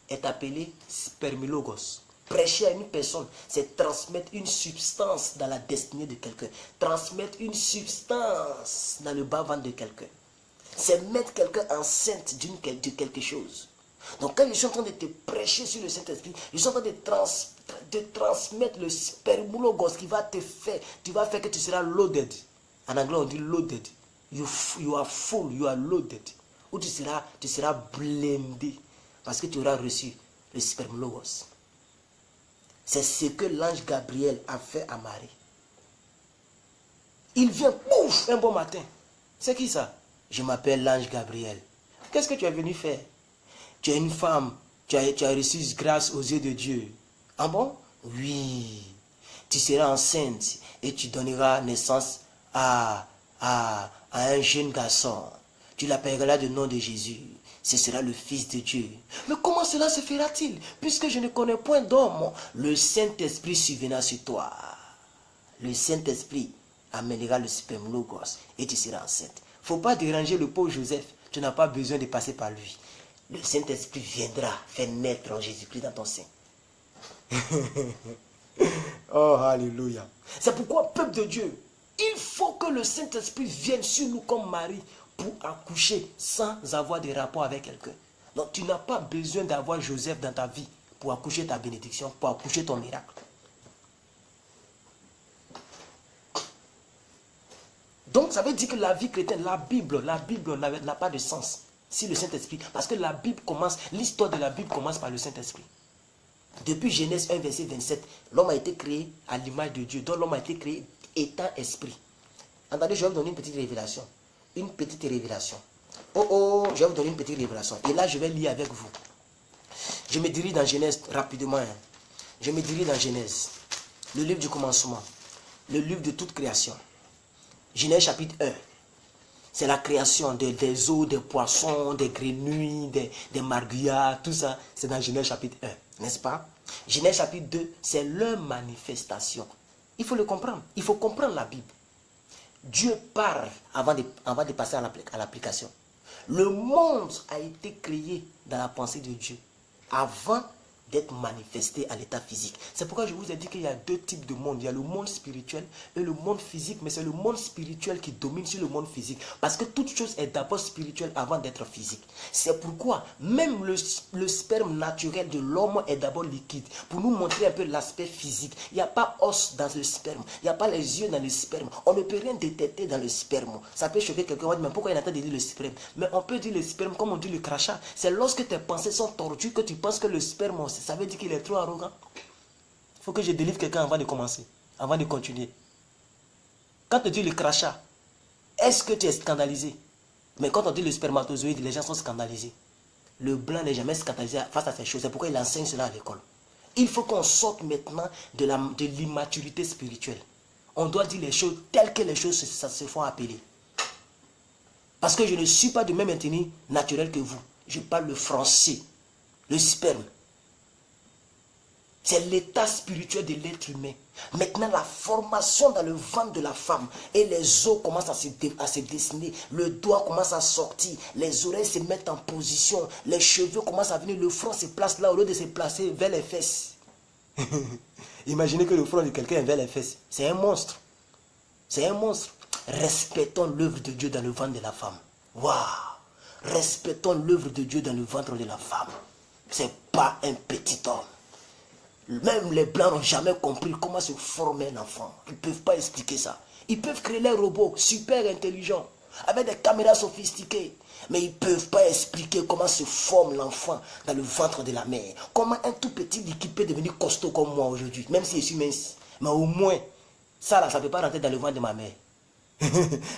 est appelée spermologos. Prêcher à une personne, c'est transmettre une substance dans la destinée de quelqu'un. Transmettre une substance dans le bas-ventre de quelqu'un. C'est mettre quelqu'un enceinte de quelque chose. Donc quand je suis en train de te prêcher sur le Saint-Esprit, je suis en train de transmettre le spermologos qui va te faire, tu vas faire que tu seras loaded. En anglais on dit loaded. You are full, you are loaded. Ou tu seras blindé parce que tu auras reçu le spermologos. C'est ce que l'ange Gabriel a fait à Marie. Il vient, pouf, un bon matin. C'est qui ça? Je m'appelle l'ange Gabriel. Qu'est-ce que tu es venu faire? Tu es une femme, tu as reçu grâce aux yeux de Dieu. Ah bon? Oui. Tu seras enceinte et tu donneras naissance à un jeune garçon. Tu l'appelleras du nom de Jésus. Ce sera le Fils de Dieu. Mais comment cela se fera-t-il? Puisque je ne connais point d'homme. Le Saint-Esprit surviendra sur toi. Le Saint-Esprit amènera le spermologos et tu seras enceinte. Il ne faut pas déranger le pauvre Joseph. Tu n'as pas besoin de passer par lui. Le Saint-Esprit viendra faire naître en Jésus-Christ dans ton sein. Oh, alléluia. C'est pourquoi, peuple de Dieu, il faut que le Saint-Esprit vienne sur nous comme Marie pour accoucher sans avoir de rapport avec quelqu'un. Donc, tu n'as pas besoin d'avoir Joseph dans ta vie pour accoucher ta bénédiction, pour accoucher ton miracle. Donc, ça veut dire que la vie chrétienne, la Bible n'a pas de sens si le Saint-Esprit, parce que la Bible commence, l'histoire de la Bible commence par le Saint-Esprit. Depuis Genèse 1, verset 27, l'homme a été créé à l'image de Dieu. Donc l'homme a été créé étant esprit. Attendez, je vais vous donner une petite révélation. Une petite révélation. Oh, je vais vous donner une petite révélation. Et là, je vais lire avec vous. Je me dirige dans Genèse rapidement. Je me dirige dans Genèse. Le livre du commencement. Le livre de toute création. Genèse chapitre 1. C'est la création des eaux, des poissons, des grenouilles, des marguillards, tout ça. C'est dans Genèse chapitre 1, n'est-ce pas? Genèse chapitre 2, c'est leur manifestation. Il faut le comprendre. Il faut comprendre la Bible. Dieu parle avant de passer à l'application. Le monde a été créé dans la pensée de Dieu avant d'être manifesté à l'état physique. C'est pourquoi je vous ai dit qu'il y a deux types de monde. Il y a le monde spirituel et le monde physique, mais c'est le monde spirituel qui domine sur le monde physique. Parce que toute chose est d'abord spirituelle avant d'être physique. C'est pourquoi même le sperme naturel de l'homme est d'abord liquide. Pour nous montrer un peu l'aspect physique. Il n'y a pas os dans le sperme. Il n'y a pas les yeux dans le sperme. On ne peut rien détecter dans le sperme. Ça peut choquer quelqu'un. On va dire, mais pourquoi il a de dire le sperme? Mais on peut dire le sperme comme on dit le crachat. C'est lorsque tes pensées sont tordues que tu penses que le sperme, ça veut dire qu'il est trop arrogant. Il faut que je délivre quelqu'un avant de commencer, avant de continuer. Quand tu dis le crachat, est-ce que tu es scandalisé? Mais quand on dit le spermatozoïde, les gens sont scandalisés. Le blanc n'est jamais scandalisé face à ces choses. C'est pourquoi il enseigne cela à l'école. Il faut qu'on sorte maintenant de l'immaturité spirituelle. On doit dire les choses telles que les choses se font appeler. Parce que je ne suis pas de même intérêt naturel que vous. Je parle le français, le sperme. C'est l'état spirituel de l'être humain. Maintenant, la formation dans le ventre de la femme. Et les os commencent à se dessiner. Le doigt commence à sortir. Les oreilles se mettent en position. Les cheveux commencent à venir. Le front se place là au lieu de se placer vers les fesses. Imaginez que le front de quelqu'un est vers les fesses. C'est un monstre. C'est un monstre. Respectons l'œuvre de Dieu dans le ventre de la femme. Waouh! Respectons l'œuvre de Dieu dans le ventre de la femme. C'est pas un petit homme. Même les blancs n'ont jamais compris comment se former un enfant. Ils ne peuvent pas expliquer ça. Ils peuvent créer les robots super intelligents, avec des caméras sophistiquées. Mais ils ne peuvent pas expliquer comment se forme l'enfant dans le ventre de la mère. Comment un tout petit liquide peut devenir costaud comme moi aujourd'hui, même si je suis mince. Mais au moins, ça là, ça ne peut pas rentrer dans le ventre de ma mère.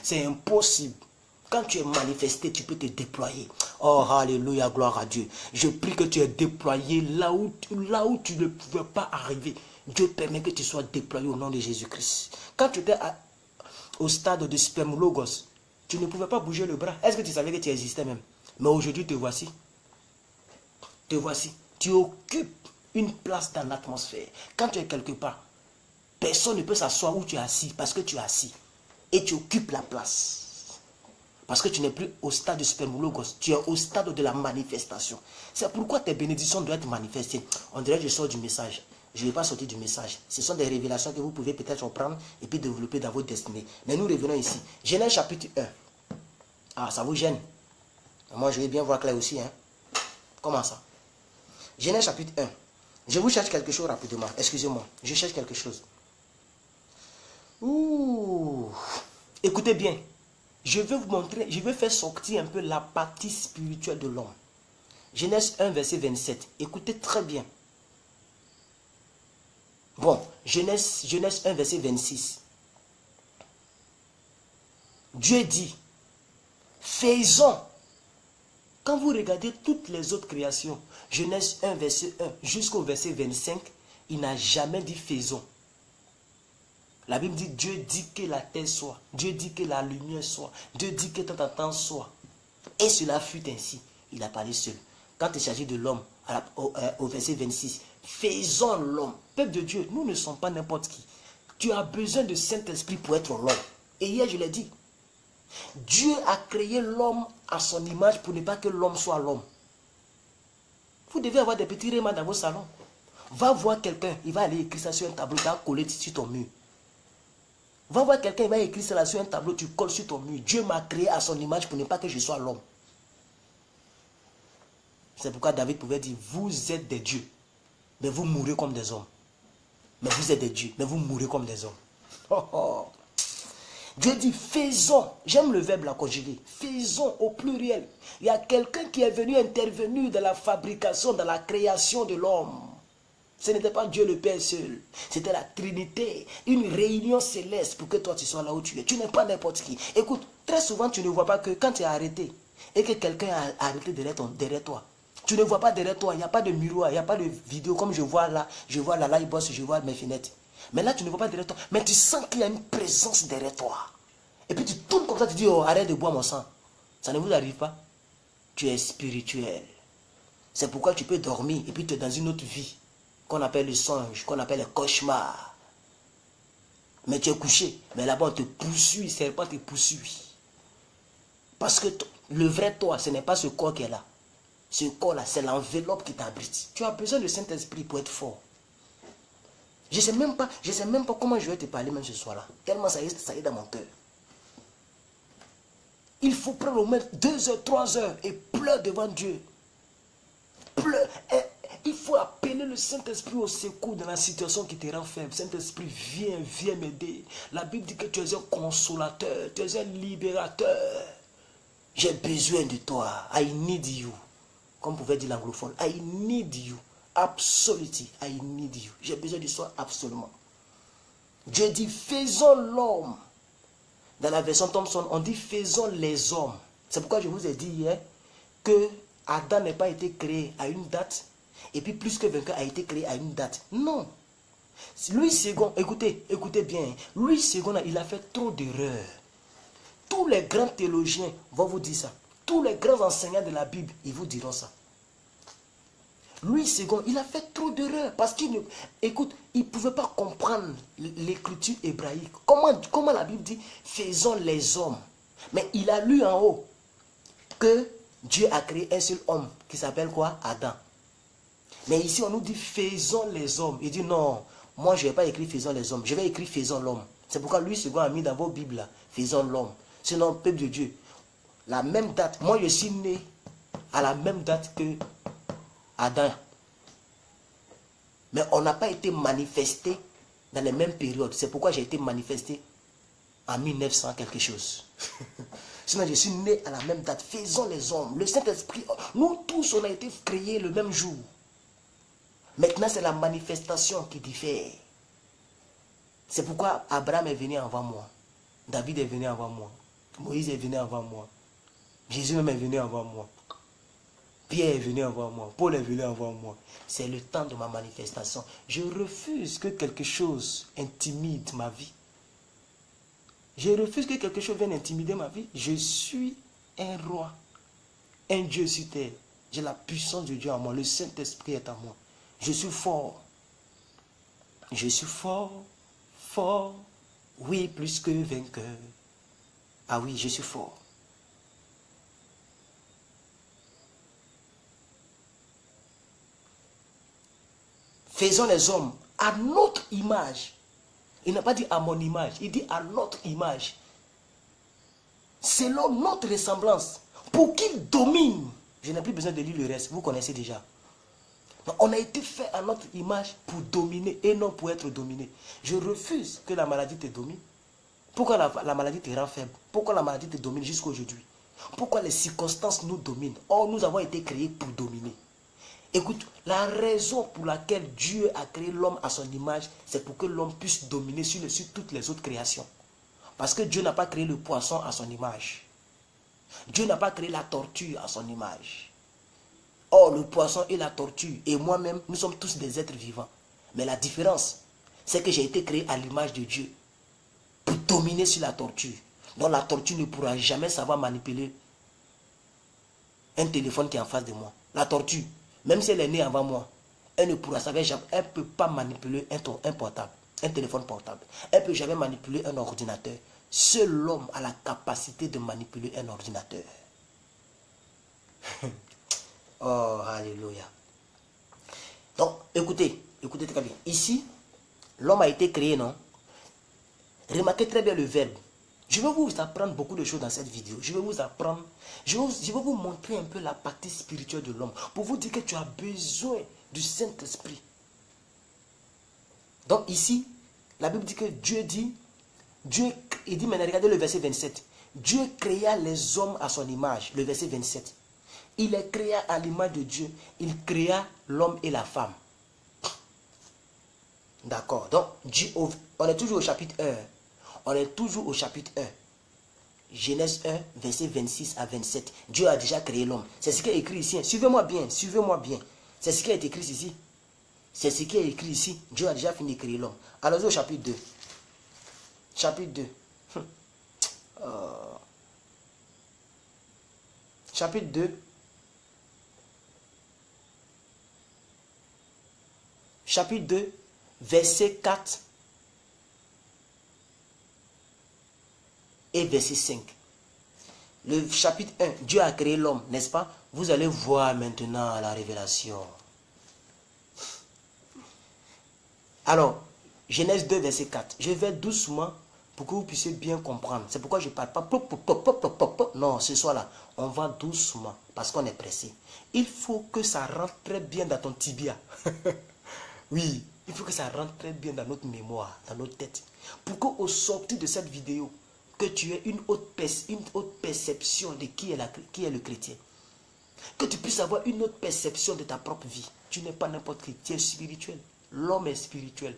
C'est impossible. Quand tu es manifesté, tu peux te déployer. Oh, alléluia, gloire à Dieu. Je prie que tu es déployé là où tu ne pouvais pas arriver. Dieu permet que tu sois déployé au nom de Jésus-Christ. Quand tu étais au stade de spermologos, tu ne pouvais pas bouger le bras. Est-ce que tu savais que tu existais même? Mais aujourd'hui, te voici. Te voici. Tu occupes une place dans l'atmosphère. Quand tu es quelque part, personne ne peut s'asseoir où tu es assis parce que tu es assis. Et tu occupes la place. Parce que tu n'es plus au stade du spermologos, tu es au stade de la manifestation. C'est pourquoi tes bénédictions doivent être manifestées. On dirait que je sors du message. Je ne vais pas sortir du message. Ce sont des révélations que vous pouvez peut-être prendre et puis développer dans votre destinée. Mais nous revenons ici. Genèse chapitre 1. Ah, ça vous gêne? Moi, je vais bien voir clair aussi. Hein? Comment ça? Genèse chapitre 1. Je vous cherche quelque chose rapidement. Excusez-moi. Je cherche quelque chose. Ouh. Écoutez bien. Je vais vous montrer, je vais faire sortir un peu la partie spirituelle de l'homme. Genèse 1, verset 27. Écoutez très bien. Bon, Genèse 1, verset 26. Dieu dit, faisons. Quand vous regardez toutes les autres créations, Genèse 1, verset 1 jusqu'au verset 25, il n'a jamais dit faisons. La Bible dit, Dieu dit que la terre soit. Dieu dit que la lumière soit. Dieu dit que tant en temps soit. Et cela fut ainsi. Il a parlé seul. Quand il s'agit de l'homme, au verset 26, faisons l'homme. Peuple de Dieu, nous ne sommes pas n'importe qui. Tu as besoin de Saint-Esprit pour être l'homme. Et hier, je l'ai dit. Dieu a créé l'homme à son image pour ne pas que l'homme soit l'homme. Vous devez avoir des petits rémans dans vos salons. Va voir quelqu'un, il va aller écrire ça sur un tableau, tu vas coller sur ton mur. Va voir quelqu'un, il va écrire cela sur un tableau, tu colles sur ton mur. Dieu m'a créé à son image pour ne pas que je sois l'homme. C'est pourquoi David pouvait dire, vous êtes des dieux, mais vous mourrez comme des hommes. Mais vous êtes des dieux, mais vous mourrez comme des hommes. Oh, oh. Dieu dit, faisons. J'aime le verbe là conjugué. Faisons au pluriel. Il y a quelqu'un qui est venu intervenir dans la fabrication, dans la création de l'homme. Ce n'était pas Dieu le Père seul. C'était la Trinité. Une réunion céleste pour que toi tu sois là où tu es. Tu n'es pas n'importe qui. Écoute, très souvent tu ne vois pas que quand tu es arrêté et que quelqu'un a arrêté derrière toi, tu ne vois pas derrière toi. Il n'y a pas de miroir, il n'y a pas de vidéo comme je vois là. Je vois là, il bosse, je vois mes fenêtres. Mais là tu ne vois pas derrière toi. Mais tu sens qu'il y a une présence derrière toi. Et puis tu tournes comme ça, tu dis, oh arrête de boire mon sang. Ça ne vous arrive pas? Tu es spirituel. C'est pourquoi tu peux dormir et puis tu es dans une autre vie. Qu'on appelle le songe, qu'on appelle le cauchemar. Mais tu es couché. Mais là-bas, on te poursuit, le serpent te poursuit. Parce que Le vrai toi, ce n'est pas ce corps qui est là. Ce corps-là, c'est l'enveloppe qui t'abrite. Tu as besoin du Saint-Esprit pour être fort. Je ne sais même pas comment je vais te parler même ce soir-là. Tellement ça est dans mon cœur. Il faut prendre au moins 2 heures, 3 heures et pleurer devant Dieu. Pleure. Il faut appeler le Saint-Esprit au secours dans la situation qui te rend faible. Saint-Esprit, viens m'aider. La Bible dit que tu es un consolateur, tu es un libérateur. J'ai besoin de toi. I need you. Comme pouvait dire l'anglophone. I need you. Absolutely. I need you. J'ai besoin de toi absolument. Dieu dit, faisons l'homme. Dans la version Thompson, on dit faisons les hommes. C'est pourquoi je vous ai dit hier que Adam n'a pas été créé à une date. Et puis plus que vainqueur a été créé à une date. Non. Louis II, écoutez bien. Louis II, il a fait trop d'erreurs. Tous les grands théologiens vont vous dire ça. Tous les grands enseignants de la Bible, ils vous diront ça. Louis II, il a fait trop d'erreurs parce qu'il ne pouvait pas comprendre l'écriture hébraïque. Comment la Bible dit faisons les hommes. Mais il a lu en haut que Dieu a créé un seul homme qui s'appelle quoi? Adam. Mais ici on nous dit faisons les hommes. Il dit non, moi je ne vais pas écrire faisons les hommes, je vais écrire faisons l'homme. C'est pourquoi Louis II a mis dans vos Bibles là, faisons l'homme. Sinon, peuple de Dieu, la même date, moi je suis né à la même date que Adam. Mais on n'a pas été manifesté dans les mêmes périodes. C'est pourquoi j'ai été manifesté en 1900 quelque chose. Sinon, je suis né à la même date. Faisons les hommes. Le Saint-Esprit, nous tous, on a été créés le même jour. Maintenant, c'est la manifestation qui diffère. C'est pourquoi Abraham est venu avant moi. David est venu avant moi. Moïse est venu avant moi. Jésus même est venu avant moi. Pierre est venu avant moi. Paul est venu avant moi. C'est le temps de ma manifestation. Je refuse que quelque chose intimide ma vie. Je refuse que quelque chose vienne intimider ma vie. Je suis un roi. Un Dieu sur terre. J'ai la puissance de Dieu en moi. Le Saint-Esprit est en moi. Je suis fort. Je suis fort. Fort. Oui, plus que vainqueur. Ah oui, je suis fort. Faisons les hommes à notre image. Il n'a pas dit à mon image, il dit à notre image. Selon notre ressemblance, pour qu'il domine. Je n'ai plus besoin de lire le reste, vous connaissez déjà. Donc, on a été fait à notre image pour dominer et non pour être dominé. Je refuse que la maladie te domine. Pourquoi la maladie te rend faible? Pourquoi la maladie te domine jusqu'à aujourd'hui? Pourquoi les circonstances nous dominent? Or, nous avons été créés pour dominer. Écoute, la raison pour laquelle Dieu a créé l'homme à son image, c'est pour que l'homme puisse dominer sur toutes les autres créations. Parce que Dieu n'a pas créé le poisson à son image. Dieu n'a pas créé la tortue à son image. Or, le poisson et la tortue, et moi-même, nous sommes tous des êtres vivants. Mais la différence, c'est que j'ai été créé à l'image de Dieu pour dominer sur la tortue. Donc la tortue ne pourra jamais savoir manipuler un téléphone qui est en face de moi. La tortue, même si elle est née avant moi, elle ne pourra savoir jamais, elle ne peut pas manipuler un portable, un téléphone portable. Elle ne peut jamais manipuler un ordinateur. Seul l'homme a la capacité de manipuler un ordinateur. Oh, alléluia. Donc, écoutez très bien. Ici, l'homme a été créé, non? Remarquez très bien le verbe. Je vais vous apprendre beaucoup de choses dans cette vidéo. Je vais vous apprendre, je vais vous montrer un peu la partie spirituelle de l'homme. Pour vous dire que tu as besoin du Saint-Esprit. Donc ici, la Bible dit que Dieu dit, il dit maintenant, regardez le verset 27. Dieu créa les hommes à son image, le verset 27. Il les créa à l'image de Dieu. Il créa l'homme et la femme. D'accord. Donc, on est toujours au chapitre 1. On est toujours au chapitre 1. Genèse 1, verset 26 à 27. Dieu a déjà créé l'homme. C'est ce qui est écrit ici. Suivez-moi bien, suivez-moi bien. C'est ce qui est écrit ici. C'est ce qui est écrit ici. Dieu a déjà fini de créer l'homme. Allons-y au chapitre 2. Chapitre 2. Chapitre 2. Chapitre 2, verset 4 et verset 5. le chapitre 1, Dieu a créé l'homme, n'est-ce pas? Vous allez voir maintenant la révélation. Alors, Genèse 2, verset 4. Je vais doucement pour que vous puissiez bien comprendre. C'est pourquoi je ne parle pas. Non, ce soir-là, on va doucement parce qu'on est pressé. Il faut que ça rentre très bien dans ton tibia. Oui, il faut que ça rentre très bien dans notre mémoire, dans notre tête. Pour qu'au sortir de cette vidéo, que tu aies une autre perception de qui est le chrétien. Que tu puisses avoir une autre perception de ta propre vie. Tu n'es pas n'importe qui, tu es spirituel. L'homme est spirituel.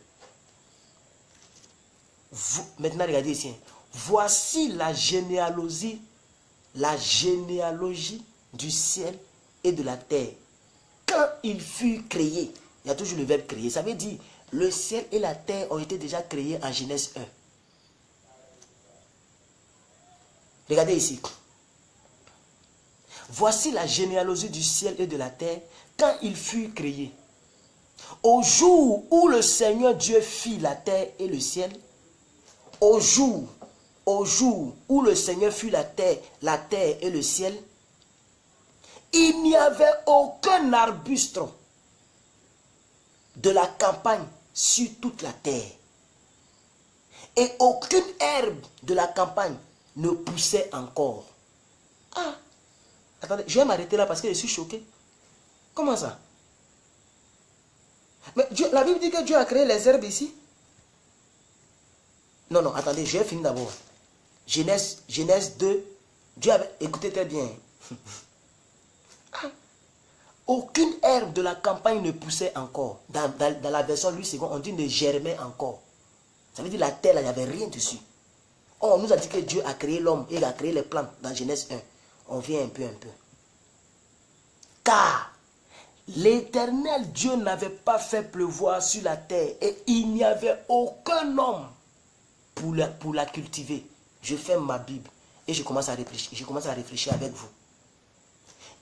Maintenant, regardez ici. Voici la généalogie du ciel et de la terre. Quand il fut créé, il y a toujours le verbe créer. Ça veut dire, le ciel et la terre ont été déjà créés en Genèse 1. Regardez ici. Voici la généalogie du ciel et de la terre quand il fut créé. Au jour où le Seigneur Dieu fit la terre et le ciel, au jour où le Seigneur fit la terre et le ciel, il n'y avait aucun arbuste de la campagne sur toute la terre. Et aucune herbe de la campagne ne poussait encore. Ah, attendez, je vais m'arrêter là parce que je suis choqué. Comment ça? Mais la Bible dit que Dieu a créé les herbes ici. Non, non, attendez, je vais finir d'abord. Genèse 2, Dieu avait... Écoutez très bien. Aucune herbe de la campagne ne poussait encore. Dans la version Louis II, on dit ne germait encore. Ça veut dire la terre, là, il n'y avait rien dessus. On nous a dit que Dieu a créé l'homme et il a créé les plantes dans Genèse 1. On vient un peu. Car l'Éternel Dieu n'avait pas fait pleuvoir sur la terre et il n'y avait aucun homme pour la cultiver. Je ferme ma Bible et je commence à réfléchir avec vous.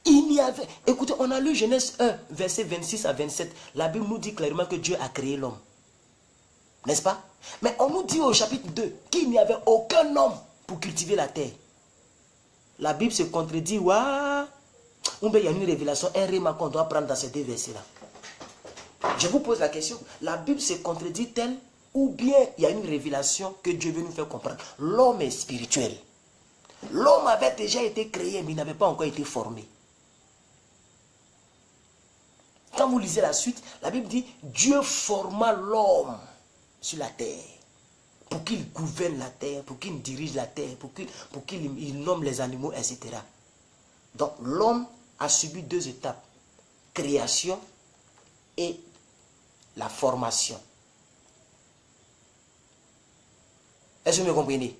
Il n'y avait... Écoutez, on a lu Genèse 1, verset 26 à 27. La Bible nous dit clairement que Dieu a créé l'homme. N'est-ce pas? Mais on nous dit au chapitre 2 qu'il n'y avait aucun homme pour cultiver la terre. La Bible se contredit. Waouh! Il y a une révélation, un rhéma qu'on doit prendre dans ces deux versets-là. Je vous pose la question. La Bible se contredit-elle ou bien il y a une révélation que Dieu veut nous faire comprendre? L'homme est spirituel. L'homme avait déjà été créé, mais il n'avait pas encore été formé. Quand vous lisez la suite, la Bible dit Dieu forma l'homme sur la terre pour qu'il gouverne la terre, pour qu'il dirige la terre, pour qu'il nomme les animaux, etc. Donc l'homme a subi deux étapes, création et la formation. Est-ce que vous me comprenez?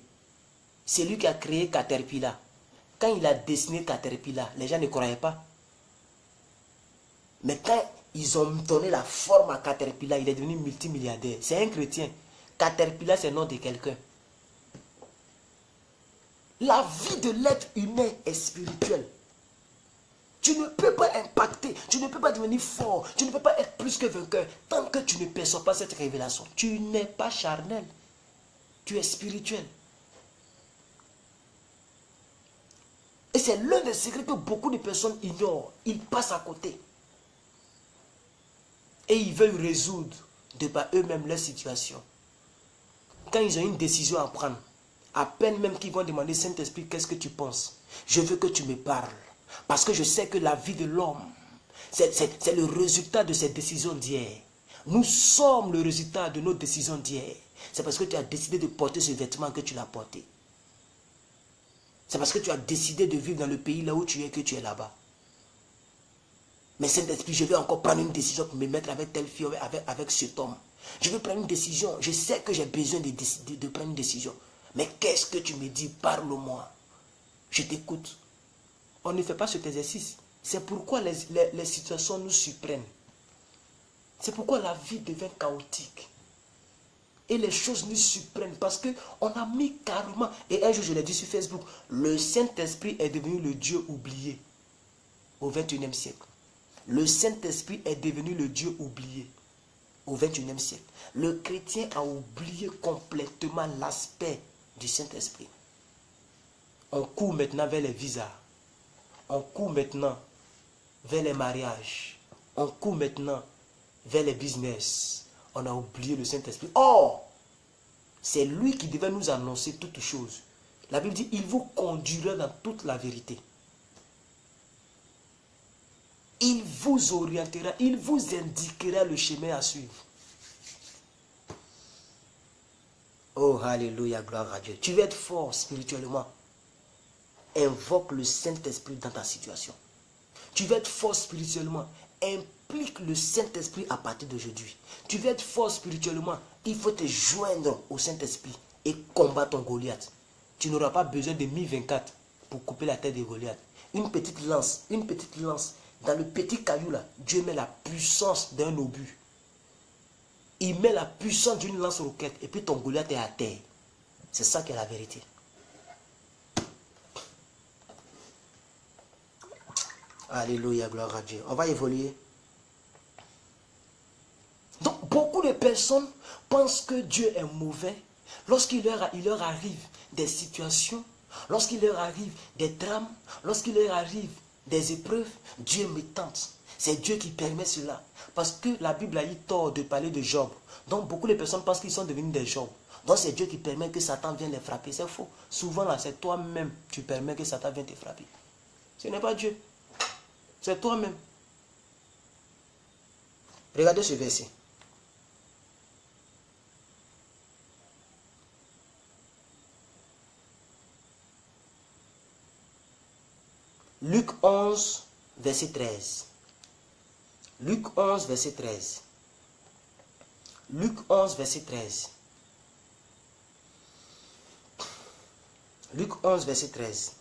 C'est lui qui a créé Caterpillar. Quand il a dessiné Caterpillar, les gens ne croyaient pas. Mais quand ils ont donné la forme à Caterpillar, il est devenu multimilliardaire. C'est un chrétien. Caterpillar, c'est le nom de quelqu'un. La vie de l'être humain est spirituelle. Tu ne peux pas impacter, tu ne peux pas devenir fort, tu ne peux pas être plus que vainqueur tant que tu ne perçois pas cette révélation. Tu n'es pas charnel, tu es spirituel. Et c'est l'un des secrets que beaucoup de personnes ignorent. Ils passent à côté. Et ils veulent résoudre de par eux-mêmes leur situation. Quand ils ont une décision à prendre, à peine même qu'ils vont demander, Saint-Esprit, qu'est-ce que tu penses? Je veux que tu me parles. Parce que je sais que la vie de l'homme, c'est le résultat de ses décisions d'hier. Nous sommes le résultat de nos décisions d'hier. C'est parce que tu as décidé de porter ce vêtement que tu l'as porté. C'est parce que tu as décidé de vivre dans le pays là où tu es que tu es là-bas. Mais Saint-Esprit, je vais encore prendre une décision pour me mettre avec telle fille, avec cet homme. Je vais prendre une décision. Je sais que j'ai besoin de prendre une décision. Mais qu'est-ce que tu me dis? Parle-moi. Je t'écoute. On ne fait pas cet exercice. C'est pourquoi les situations nous surprennent. C'est pourquoi la vie devient chaotique. Et les choses nous surprennent parce qu'on a mis carrément, et un jour je l'ai dit sur Facebook, le Saint-Esprit est devenu le Dieu oublié au XXIe siècle. Le Saint-Esprit est devenu le Dieu oublié au XXIe siècle. Le chrétien a oublié complètement l'aspect du Saint-Esprit. On court maintenant vers les visas. On court maintenant vers les mariages. On court maintenant vers les business. On a oublié le Saint-Esprit. Or, c'est lui qui devait nous annoncer toutes choses. La Bible dit, il vous conduira dans toute la vérité. Il vous orientera, il vous indiquera le chemin à suivre. Oh, alléluia, gloire à Dieu. Tu veux être fort spirituellement. Invoque le Saint-Esprit dans ta situation. Tu veux être fort spirituellement. Implique le Saint-Esprit à partir d'aujourd'hui. Tu veux être fort spirituellement. Il faut te joindre au Saint-Esprit et combattre ton Goliath. Tu n'auras pas besoin de 1024 pour couper la tête de Goliath. Une petite lance. Dans le petit caillou là, Dieu met la puissance d'un obus. Il met la puissance d'une lance-roquette et puis ton Goliath est à terre. C'est ça qui est la vérité. Alléluia, gloire à Dieu. On va évoluer. Donc, beaucoup de personnes pensent que Dieu est mauvais lorsqu'il leur arrive des situations, lorsqu'il leur arrive des drames, lorsqu'il leur arrive des épreuves. Dieu me tente. C'est Dieu qui permet cela. Parce que la Bible a eu tort de parler de Job. Donc, beaucoup de personnes pensent qu'ils sont devenus des Job. Donc, c'est Dieu qui permet que Satan vienne les frapper. C'est faux. Souvent, là, c'est toi-même qui permets que Satan vienne te frapper. Ce n'est pas Dieu. C'est toi-même. Regardez ce verset. Luc 11, verset 13. Luc 11, verset 13. Luc 11, verset 13. Luc 11, verset 13.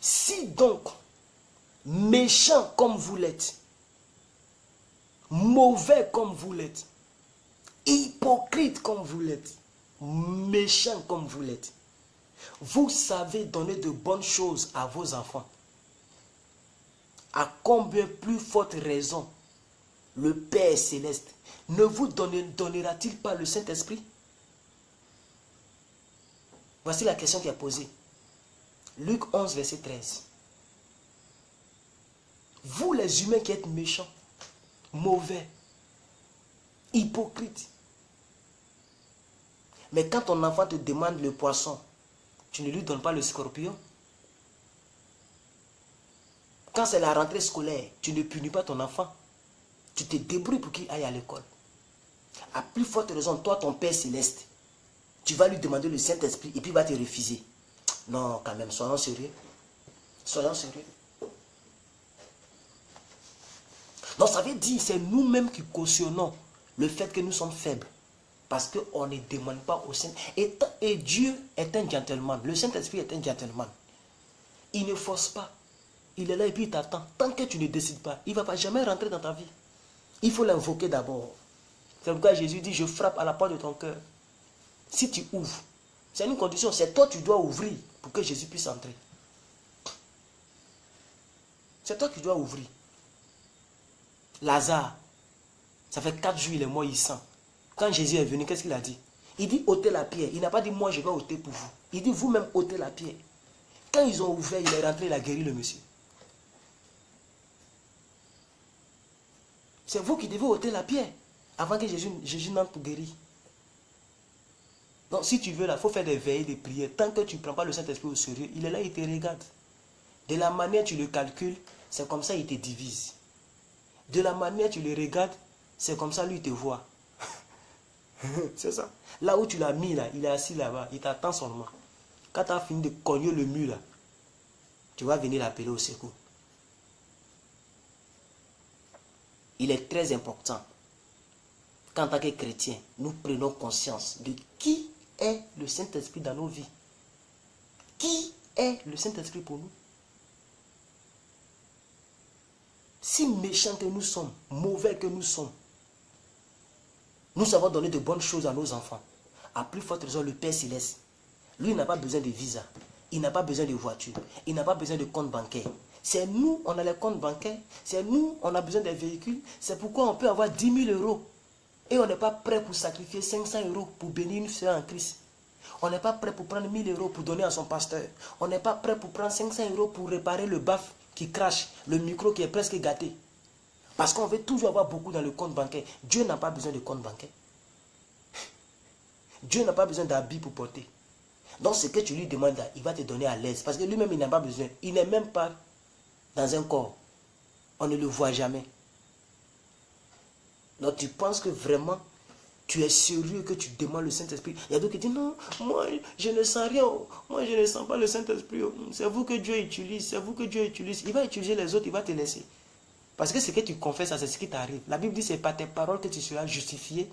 Si donc, méchant comme vous l'êtes, mauvais comme vous l'êtes, hypocrite comme vous l'êtes, méchant comme vous l'êtes, vous savez donner de bonnes choses à vos enfants, à combien plus forte raison le Père Céleste ne vous donnera-t-il pas le Saint-Esprit? Voici la question qui est posée. Luc 11, verset 13. Vous les humains qui êtes méchants, mauvais, hypocrites, mais quand ton enfant te demande le poisson, tu ne lui donnes pas le scorpion. Quand c'est la rentrée scolaire, tu ne punis pas ton enfant. Tu te débrouilles pour qu'il aille à l'école. À plus forte raison, toi, ton Père Céleste, tu vas lui demander le Saint-Esprit et puis il va te refuser. Non, quand même, soyons sérieux. Soyons sérieux. Donc, ça veut dire, c'est nous-mêmes qui cautionnons le fait que nous sommes faibles. Parce qu'on ne demande pas au Saint. Et Dieu est un gentleman. Le Saint-Esprit est un gentleman. Il ne force pas. Il est là et puis il t'attend. Tant que tu ne décides pas, il ne va jamais rentrer dans ta vie. Il faut l'invoquer d'abord. C'est pourquoi Jésus dit, je frappe à la porte de ton cœur. Si tu ouvres, c'est une condition. C'est toi qui dois ouvrir pour que Jésus puisse entrer. C'est toi qui dois ouvrir. Lazare, ça fait 4 jours il est mort, il sent. Quand Jésus est venu, qu'est-ce qu'il a dit? Il dit ôtez la pierre. Il n'a pas dit moi je vais ôter pour vous. Il dit vous-même ôtez la pierre. Quand ils ont ouvert, il est rentré, il a guéri le monsieur. C'est vous qui devez ôter la pierre avant que Jésus n'entre pour guérir. Donc si tu veux là, il faut faire des veillées, des prières. Tant que tu ne prends pas le Saint-Esprit au sérieux, il est là, il te regarde. De la manière tu le calcules, c'est comme ça il te divise. De la manière tu le regardes, c'est comme ça lui te voit. C'est ça. Là où tu l'as mis là, il est assis là-bas, il t'attend seulement. Quand tu as fini de cogner le mur là, tu vas venir l'appeler au secours. Il est très important qu'en tant que chrétiens, nous prenons conscience de qui est le Saint-Esprit dans nos vies. Qui est le Saint-Esprit pour nous? Si méchants que nous sommes, mauvais que nous sommes, nous savons donner de bonnes choses à nos enfants. À plus forte raison, le Père Céleste, lui, il n'a pas besoin de visa. Il n'a pas besoin de voiture. Il n'a pas besoin de compte bancaire. C'est nous, on a les comptes bancaires. C'est nous, on a besoin des véhicules. C'est pourquoi on peut avoir 10 000 euros. Et on n'est pas prêt pour sacrifier 500 euros pour bénir une soeur en Christ. On n'est pas prêt pour prendre 1000 euros pour donner à son pasteur. On n'est pas prêt pour prendre 500 euros pour réparer le baffe qui crache, le micro qui est presque gâté. Parce qu'on veut toujours avoir beaucoup dans le compte bancaire. Dieu n'a pas besoin de compte bancaire. Dieu n'a pas besoin d'habits pour porter. Donc ce que tu lui demandes, il va te donner à l'aise. Parce que lui-même, il n'a pas besoin. Il n'est même pas dans un corps. On ne le voit jamais. Donc tu penses que vraiment, tu es sérieux que tu demandes le Saint-Esprit. Il y a d'autres qui disent, non, moi je ne sens rien. Moi je ne sens pas le Saint-Esprit. C'est vous que Dieu utilise. C'est vous que Dieu utilise. Il va utiliser les autres, il va te laisser. Parce que ce que tu confesses, c'est ce qui t'arrive. La Bible dit, c'est par tes paroles que tu seras justifié.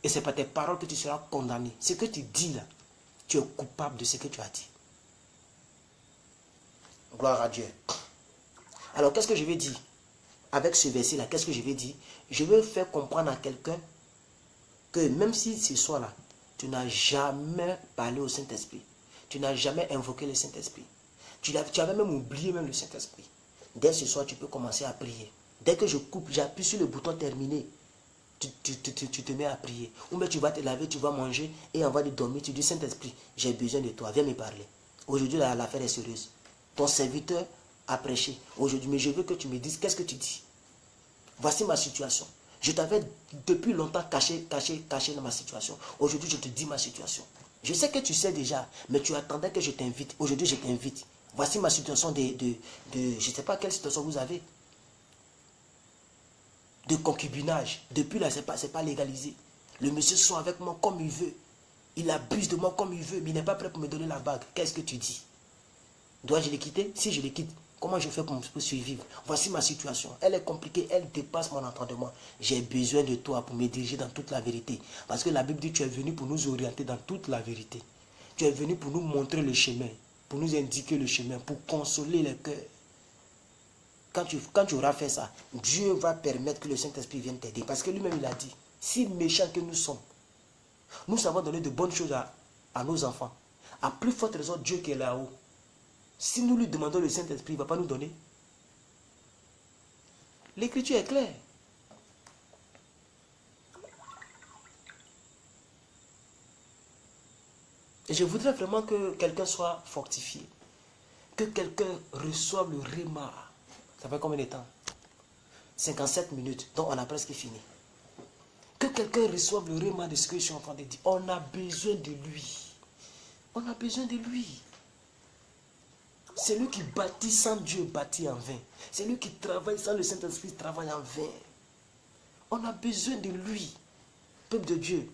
Et c'est par tes paroles que tu seras condamné. Ce que tu dis là, tu es coupable de ce que tu as dit. Gloire à Dieu. Alors qu'est-ce que je vais dire? Avec ce verset-là, qu'est-ce que je vais dire? Je vais faire comprendre à quelqu'un que même si ce soir-là, tu n'as jamais parlé au Saint-Esprit, tu n'as jamais invoqué le Saint-Esprit, tu avais même oublié même le Saint-Esprit, dès ce soir, tu peux commencer à prier. Dès que je coupe, j'appuie sur le bouton terminé, tu te mets à prier. Ou bien tu vas te laver, tu vas manger et avant de dormir, tu dis Saint-Esprit, j'ai besoin de toi, viens me parler. Aujourd'hui, l'affaire est sérieuse. Ton serviteur a prêché aujourd'hui, mais je veux que tu me dises qu'est-ce que tu dis. Voici ma situation. Je t'avais depuis longtemps caché dans ma situation. Aujourd'hui, je te dis ma situation. Je sais que tu sais déjà, mais tu attendais que je t'invite. Aujourd'hui, je t'invite. Voici ma situation je ne sais pas quelle situation vous avez. De concubinage. Depuis là, ce n'est pas légalisé. Le monsieur sort avec moi comme il veut. Il abuse de moi comme il veut, mais il n'est pas prêt pour me donner la bague. Qu'est-ce que tu dis? Dois-je le quitter? Si je le quitte, comment je fais pour survivre? Voici ma situation. Elle est compliquée, elle dépasse mon entendement. J'ai besoin de toi pour me diriger dans toute la vérité. Parce que la Bible dit que tu es venu pour nous orienter dans toute la vérité. Tu es venu pour nous montrer le chemin, pour nous indiquer le chemin, pour consoler les cœurs. Quand tu auras fait ça, Dieu va permettre que le Saint-Esprit vienne t'aider. Parce que lui-même, il a dit, si méchants que nous sommes, nous savons donner de bonnes choses à nos enfants. À plus forte raison, Dieu qui est là-haut. Si nous lui demandons le Saint-Esprit, il ne va pas nous donner. L'écriture est claire. Et je voudrais vraiment que quelqu'un soit fortifié. Que quelqu'un reçoive le réma. Ça fait combien de temps? 57 minutes. Donc on a presque fini. Que quelqu'un reçoive le réma de ce que je suis en train de dire. On a besoin de lui. On a besoin de lui. Celui qui bâtit sans Dieu bâtit en vain. Celui qui travaille sans le Saint-Esprit travaille en vain. On a besoin de lui, peuple de Dieu.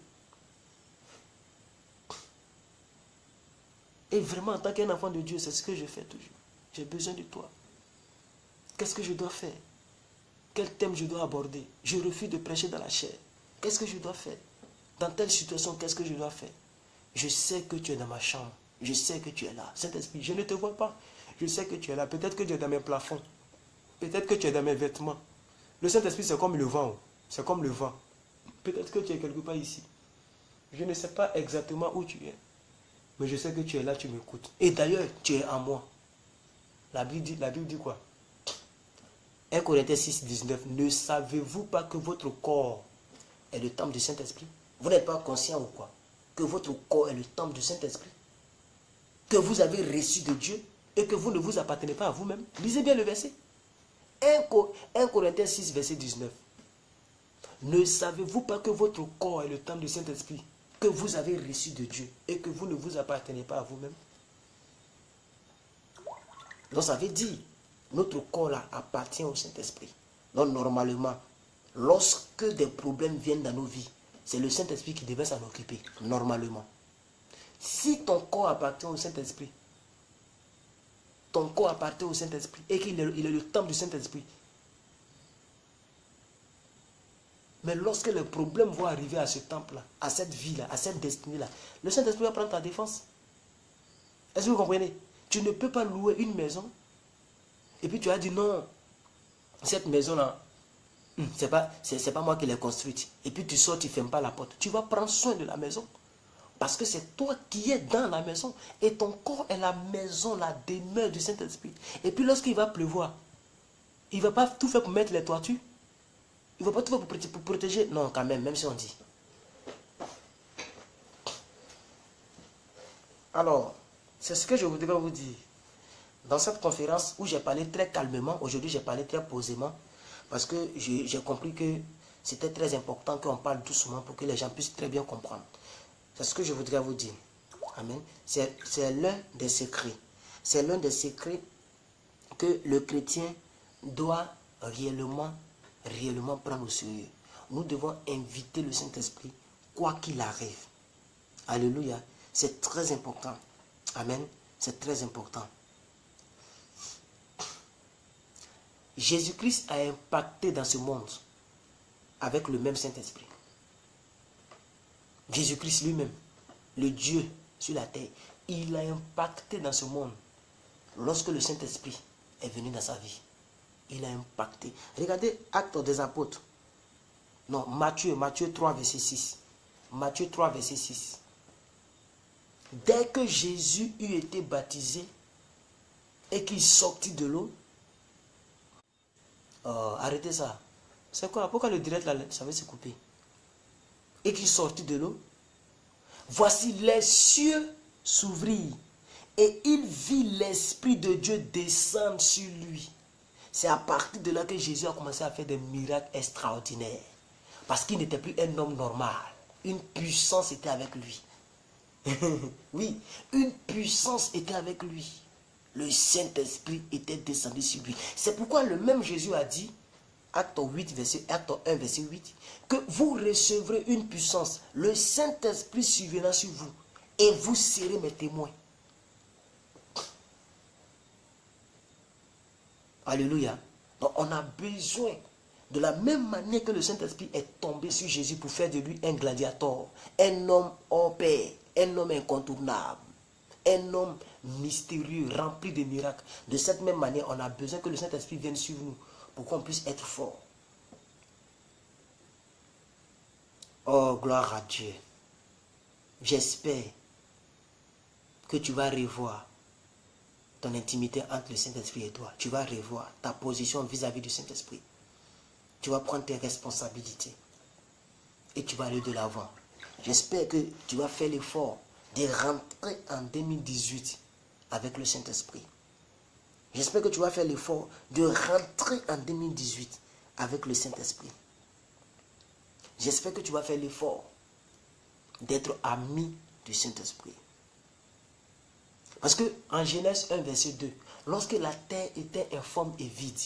Et vraiment, en tant qu'un enfant de Dieu, c'est ce que je fais toujours. J'ai besoin de toi. Qu'est-ce que je dois faire? Quel thème je dois aborder? Je refuse de prêcher dans la chair. Qu'est-ce que je dois faire? Dans telle situation, qu'est-ce que je dois faire? Je sais que tu es dans ma chambre. Je sais que tu es là. Saint-Esprit, je ne te vois pas. Je sais que tu es là. Peut-être que tu es dans mes plafonds. Peut-être que tu es dans mes vêtements. Le Saint-Esprit, c'est comme le vent. C'est comme le vent. Peut-être que tu es quelque part ici. Je ne sais pas exactement où tu es. Mais je sais que tu es là, tu m'écoutes. Et d'ailleurs, tu es en moi. La Bible dit quoi? 1 Corinthiens 6, 19. Ne savez-vous pas que votre corps est le temple du Saint-Esprit? Vous n'êtes pas conscient ou quoi? Que votre corps est le temple du Saint-Esprit? Que vous avez reçu de Dieu et que vous ne vous appartenez pas à vous-même? Lisez bien le verset. 1 Corinthiens 6, verset 19. Ne savez-vous pas que votre corps est le temple du Saint-Esprit que vous avez reçu de Dieu et que vous ne vous appartenez pas à vous-même? Donc ça veut dire, notre corps là appartient au Saint-Esprit. Donc normalement, lorsque des problèmes viennent dans nos vies, c'est le Saint-Esprit qui devait s'en occuper, normalement. Si ton corps appartient au Saint-Esprit, ton corps appartient au Saint-Esprit et qu'il est le temple du Saint-Esprit, mais lorsque les problèmes vont arriver à ce temple-là, à cette vie-là, à cette destinée-là, le Saint-Esprit va prendre ta défense. Est-ce que vous comprenez? Tu ne peux pas louer une maison et puis tu as dit non, cette maison-là, c'est pas moi qui l'ai construite. Et puis tu sors, tu ne fermes pas la porte. Tu vas prendre soin de la maison. Parce que c'est toi qui es dans la maison. Et ton corps est la maison, la demeure du Saint-Esprit. Et puis lorsqu'il va pleuvoir, il ne va pas tout faire pour mettre les toitures. Il ne va pas tout faire pour protéger. Non, quand même si on dit. Alors, c'est ce que je voudrais vous dire. Dans cette conférence où j'ai parlé très calmement, aujourd'hui j'ai parlé très posément, parce que j'ai compris que c'était très important qu'on parle doucement pour que les gens puissent très bien comprendre. C'est ce que je voudrais vous dire. Amen. C'est l'un des secrets. C'est l'un des secrets que le chrétien doit réellement prendre au sérieux. Nous devons inviter le Saint-Esprit, quoi qu'il arrive. Alléluia. C'est très important. Amen. C'est très important. Jésus-Christ a impacté dans ce monde avec le même Saint-Esprit. Jésus-Christ lui-même, le Dieu sur la terre, il a impacté dans ce monde lorsque le Saint-Esprit est venu dans sa vie. Il a impacté. Regardez Actes des Apôtres. Non, Matthieu 3, verset 6. Matthieu 3, verset 6. Dès que Jésus eut été baptisé et qu'il sortit de l'eau, arrêtez ça. C'est quoi? Pourquoi le direct là, ça va se couper? Et qu'il sortit de l'eau, voici les cieux s'ouvrirent et il vit l'Esprit de Dieu descendre sur lui. C'est à partir de là que Jésus a commencé à faire des miracles extraordinaires. Parce qu'il n'était plus un homme normal. Une puissance était avec lui. Oui, une puissance était avec lui. Le Saint-Esprit était descendu sur lui. C'est pourquoi le même Jésus a dit, Acte 1, verset 8, que vous recevrez une puissance. Le Saint-Esprit surviendra sur vous et vous serez mes témoins. Alléluia. Donc on a besoin, de la même manière que le Saint-Esprit est tombé sur Jésus pour faire de lui un gladiateur, un homme hors pair, un homme incontournable, un homme mystérieux, rempli de miracles. De cette même manière, on a besoin que le Saint-Esprit vienne sur nous pour qu'on puisse être fort. Oh, gloire à Dieu. J'espère que tu vas revoir ton intimité entre le Saint-Esprit et toi. Tu vas revoir ta position vis-à-vis du Saint-Esprit. Tu vas prendre tes responsabilités et tu vas aller de l'avant. J'espère que tu vas faire l'effort de rentrer en 2018 avec le Saint-Esprit. J'espère que tu vas faire l'effort de rentrer en 2018 avec le Saint-Esprit. J'espère que tu vas faire l'effort d'être ami du Saint-Esprit. Parce que en Genèse 1, verset 2, lorsque la terre était informe et vide,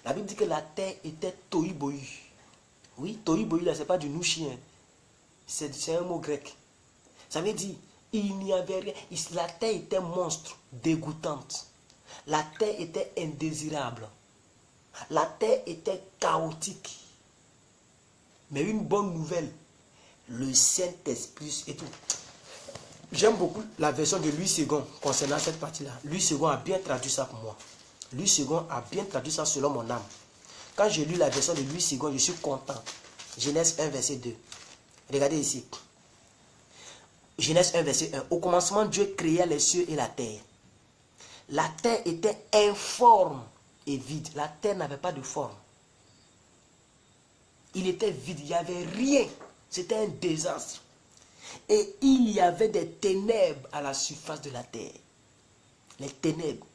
la Bible dit que la terre était tohu-bohu. Oui, tohu-bohu, là, ce n'est pas du nouchi. C'est un mot grec. Ça veut dire, il n'y avait rien. La terre était monstre, dégoûtante. La terre était indésirable. La terre était chaotique. Mais une bonne nouvelle, le Saint-Esprit et tout. J'aime beaucoup la version de Louis II concernant cette partie-là. Louis II a bien traduit ça pour moi. Louis II a bien traduit ça selon mon âme. Quand j'ai lu la version de Louis II, je suis content. Genèse 1, verset 2. Regardez ici. Genèse 1, verset 1. Au commencement, Dieu créa les cieux et la terre. La terre était informe et vide. La terre n'avait pas de forme. Il était vide, il n'y avait rien. C'était un désastre. Et il y avait des ténèbres à la surface de la terre. Les ténèbres.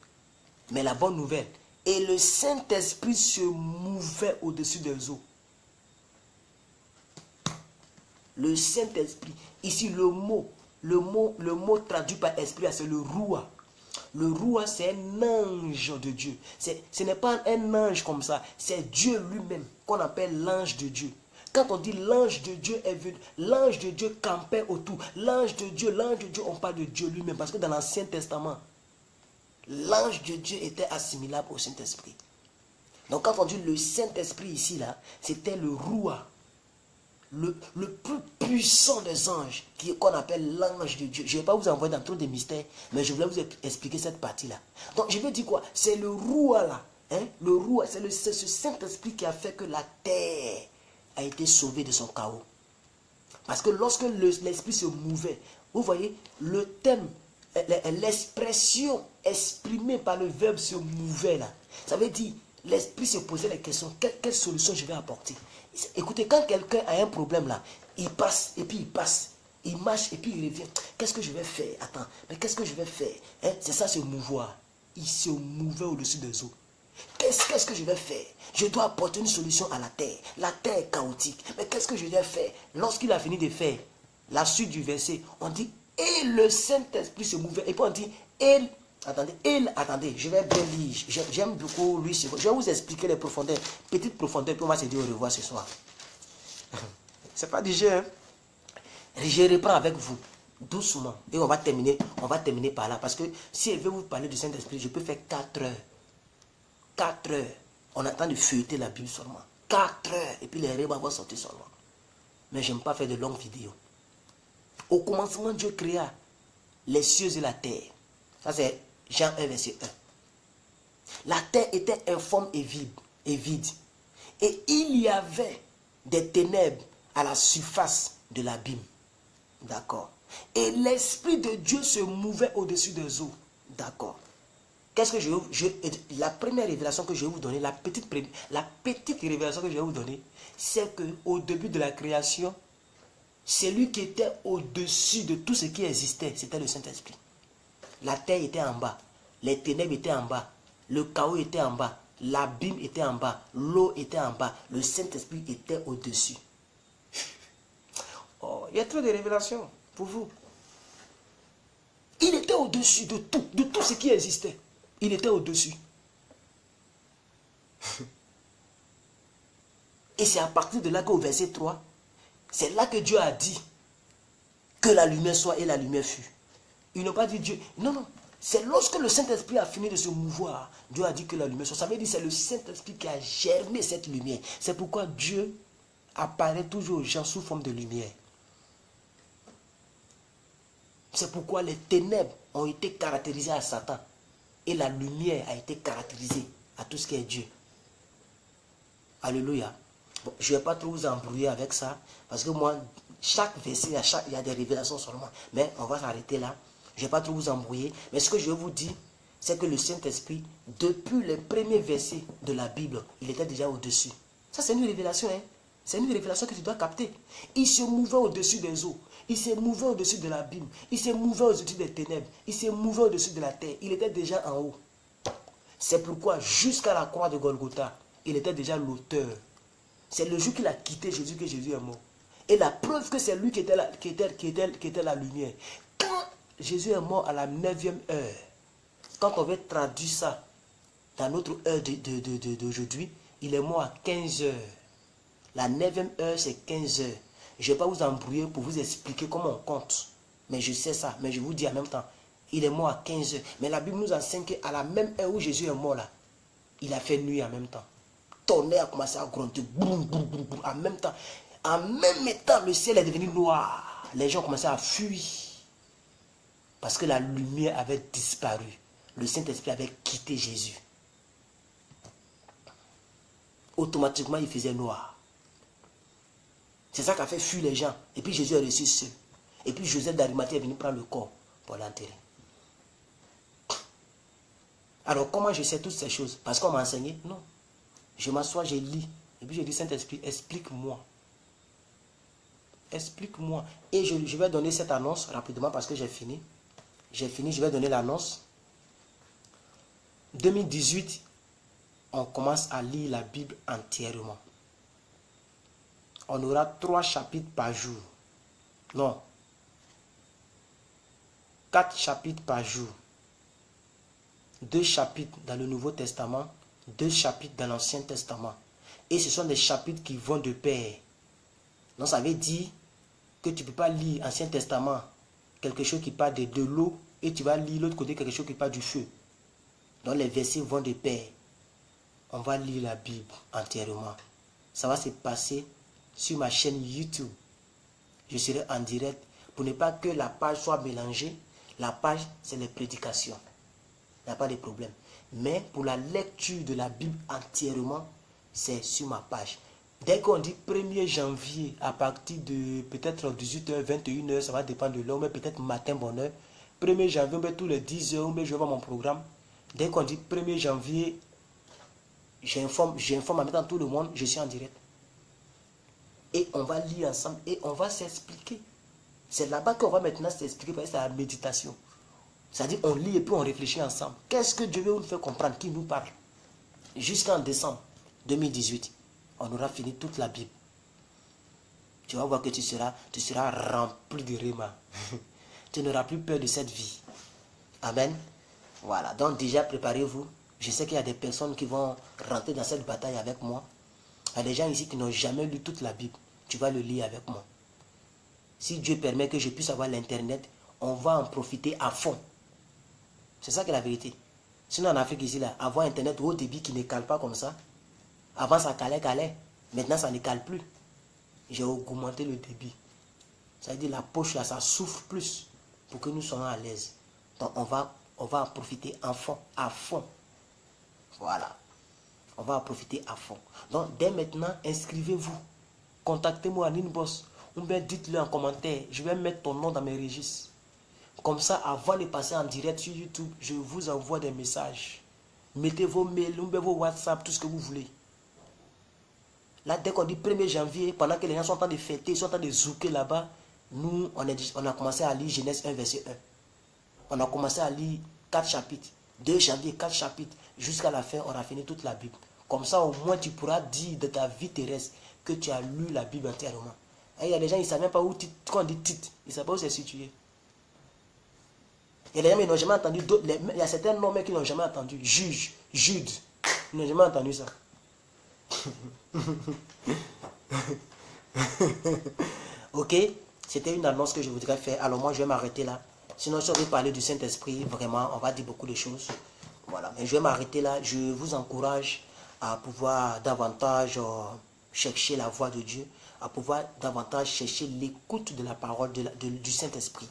Mais la bonne nouvelle, et le Saint-Esprit se mouvait au-dessus des eaux. Le Saint-Esprit, ici le mot traduit par esprit, c'est le Roua. Le Roua, c'est un ange de Dieu. Ce n'est pas un ange comme ça, c'est Dieu lui-même qu'on appelle l'ange de Dieu. Quand on dit l'ange de Dieu est venu, l'ange de Dieu campait autour. L'ange de Dieu, on parle de Dieu lui-même. Parce que dans l'Ancien Testament, l'ange de Dieu était assimilable au Saint-Esprit. Donc quand on dit le Saint-Esprit ici, là, c'était le Roua. Le plus puissant des anges, qu'on appelle l'ange de Dieu. Je ne vais pas vous envoyer dans trop de mystères, mais je voulais vous expliquer cette partie-là. Donc je vais dire quoi? C'est le Roua là. Hein? Le Roua, c'est ce Saint-Esprit qui a fait que la terre a été sauvée de son chaos. Parce que lorsque l'esprit se mouvait, vous voyez, le thème, l'expression exprimée par le verbe se mouvait là. Ça veut dire, l'esprit se posait la question, quelle solution je vais apporter? Écoutez, quand quelqu'un a un problème là, il passe et puis il passe. Il marche et puis il revient. Qu'est-ce que je vais faire? Attends, mais qu'est-ce que je vais faire? Hein? C'est ça, se mouvoir. Il se mouvait au-dessus des eaux. Qu'est-ce que je vais faire? Je dois apporter une solution à la terre. La terre est chaotique. Mais qu'est-ce que je vais faire? Lorsqu'il a fini de faire la suite du verset, on dit, et le Saint-Esprit se mouvait. Et puis on dit, attendez, je vais bien lire. J'aime beaucoup lui. Je vais vous expliquer les profondeurs. Petite profondeur, puis on va se dire au revoir ce soir. C'est pas du jeu, hein? Je reprends avec vous, doucement. Et on va terminer par là. Parce que si elle veut vous parler du Saint-Esprit, je peux faire 4 heures. 4 heures. On attend de feuilleter la Bible seulement. 4 heures. Et puis les rêves vont sortir seulement. Mais je n'aime pas faire de longues vidéos. Au commencement, Dieu créa les cieux et la terre. Ça, c'est Jean 1, verset 1. La terre était informe et vide. Et il y avait des ténèbres à la surface de l'abîme. D'accord. Et l'Esprit de Dieu se mouvait au-dessus des eaux. D'accord. Qu'est-ce que la première révélation que je vais vous donner, la petite révélation que je vais vous donner, c'est qu'au début de la création, celui qui était au-dessus de tout ce qui existait, c'était le Saint-Esprit. La terre était en bas, les ténèbres étaient en bas, le chaos était en bas, l'abîme était en bas, l'eau était en bas, le Saint-Esprit était au-dessus. Oh, il y a trop de révélations pour vous. Il était au-dessus de tout ce qui existait. Il était au-dessus. Et c'est à partir de là qu'au verset 3, c'est là que Dieu a dit que la lumière soit et la lumière fut. Il n'a pas dit Dieu. Non, non. C'est lorsque le Saint-Esprit a fini de se mouvoir, Dieu a dit que la lumière soit. Ça veut dire que c'est le Saint-Esprit qui a germé cette lumière. C'est pourquoi Dieu apparaît toujours aux gens sous forme de lumière. C'est pourquoi les ténèbres ont été caractérisées à Satan. Et la lumière a été caractérisée à tout ce qui est Dieu. Alléluia. Bon, je ne vais pas trop vous embrouiller avec ça. Parce que moi, chaque verset, il y a des révélations seulement. Mais on va s'arrêter là. Je ne vais pas trop vous embrouiller. Mais ce que je vais vous dire, c'est que le Saint-Esprit, depuis les premiers versets de la Bible, il était déjà au-dessus. Ça, c'est une révélation, hein. C'est une révélation que tu dois capter. Il se mouvait au-dessus des eaux. Il se mouvait au-dessus de l'abîme. Il se mouvait au-dessus des ténèbres. Il se mouvait au-dessus de la terre. Il était déjà en haut. C'est pourquoi, jusqu'à la croix de Golgotha, il était déjà l'auteur. C'est le jour qu'il a quitté Jésus que Jésus est mort. Et la preuve que c'est lui qui était la lumière. Quand Jésus est mort à la 9e heure, quand on veut traduire ça dans notre heure d'aujourd'hui, il est mort à 15 heures. La 9e heure, c'est 15 heures. Je ne vais pas vous embrouiller pour vous expliquer comment on compte. Mais je sais ça. Mais je vous dis en même temps, il est mort à 15 heures. Mais la Bible nous enseigne qu'à la même heure où Jésus est mort là, il a fait nuit en même temps. Tonnerre a commencé à gronder. Boum, boum, boum, boum, en même temps. En même temps, le ciel est devenu noir. Les gens ont commencé à fuir. Parce que la lumière avait disparu. Le Saint-Esprit avait quitté Jésus. Automatiquement, il faisait noir. C'est ça qui a fait fuir les gens. Et puis Jésus est resté seul. Et puis Joseph d'Arimathie est venu prendre le corps pour l'enterrer. Alors comment je sais toutes ces choses? Parce qu'on m'a enseigné? Non. Je m'assois, je lis. Et puis je dis, Saint-Esprit, explique-moi. Explique-moi. Et je vais donner cette annonce rapidement parce que j'ai fini. J'ai fini, je vais donner l'annonce. 2018, on commence à lire la Bible entièrement. On aura 3 chapitres par jour. Non. 4 chapitres par jour. 2 chapitres dans le Nouveau Testament. 2 chapitres dans l'Ancien Testament. Et ce sont des chapitres qui vont de pair. Donc ça veut dire que tu ne peux pas lire Ancien Testament, quelque chose qui parle de l'eau, et tu vas lire l'autre côté quelque chose qui parle du feu. Donc les versets vont de pair. On va lire la Bible entièrement. Ça va se passer sur ma chaîne YouTube. Je serai en direct pour ne pas que la page soit mélangée. La page, c'est les prédications. Il n'y a pas de problème. Mais pour la lecture de la Bible entièrement, c'est sur ma page. Dès qu'on dit 1er janvier, à partir de peut-être 18h, 21h, ça va dépendre de l'heure, mais peut-être matin, bonne heure. 1er janvier, mais tous les 10h, mais je vais voir mon programme. Dès qu'on dit 1er janvier, j'informe en même temps tout le monde, je suis en direct. Et on va lire ensemble et on va s'expliquer. C'est là-bas qu'on va maintenant s'expliquer, c'est la méditation. C'est-à-dire on lit et puis on réfléchit ensemble. Qu'est-ce que Dieu veut nous faire comprendre? Qui nous parle? Jusqu'en décembre 2018, on aura fini toute la Bible. Tu vas voir que tu seras rempli de réma. Tu n'auras plus peur de cette vie. Amen. Voilà, donc déjà préparez-vous. Je sais qu'il y a des personnes qui vont rentrer dans cette bataille avec moi. Il y a des gens ici qui n'ont jamais lu toute la Bible. Tu vas le lire avec moi. Si Dieu permet que je puisse avoir l'internet, on va en profiter à fond. C'est ça qui est la vérité. Sinon en Afrique ici, là, avoir internet au débit qui ne cale pas comme ça. Avant ça calait. Maintenant ça ne cale plus. J'ai augmenté le débit. Ça veut dire la poche là, ça souffre plus pour que nous soyons à l'aise. Donc on va en profiter à fond. Voilà. On va en profiter à fond. Donc dès maintenant, inscrivez-vous. Contactez-moi à l'inbox. Ou bien dites-le en commentaire. Je vais mettre ton nom dans mes registres. Comme ça, avant de passer en direct sur YouTube, je vous envoie des messages. Mettez vos mails, ou bien vos WhatsApp, tout ce que vous voulez. Là, dès qu'on dit 1er janvier, pendant que les gens sont en train de fêter, ils sont en train de zouker là-bas, nous, on a commencé à lire Genèse 1, verset 1. On a commencé à lire 4 chapitres. 2 janvier, 4 chapitres. Jusqu'à la fin, on a fini toute la Bible. Comme ça, au moins, tu pourras dire de ta vie terrestre que tu as lu la Bible entièrement. Et il y a des gens, ils ne savent même pas où, quand on dit titre, ils ne savent pas où c'est situé. Il y a des gens qui n'ont jamais entendu, il y a certains noms qui n'ont jamais entendu. Juge, Jude, ils n'ont jamais entendu ça. Ok, c'était une annonce que je voudrais faire. Alors moi, je vais m'arrêter là. Sinon, si on veut parler du Saint-Esprit, vraiment, on va dire beaucoup de choses. Voilà, mais je vais m'arrêter là. Je vous encourage à pouvoir davantage chercher la voix de Dieu, à pouvoir davantage chercher l'écoute de la parole du Saint-Esprit.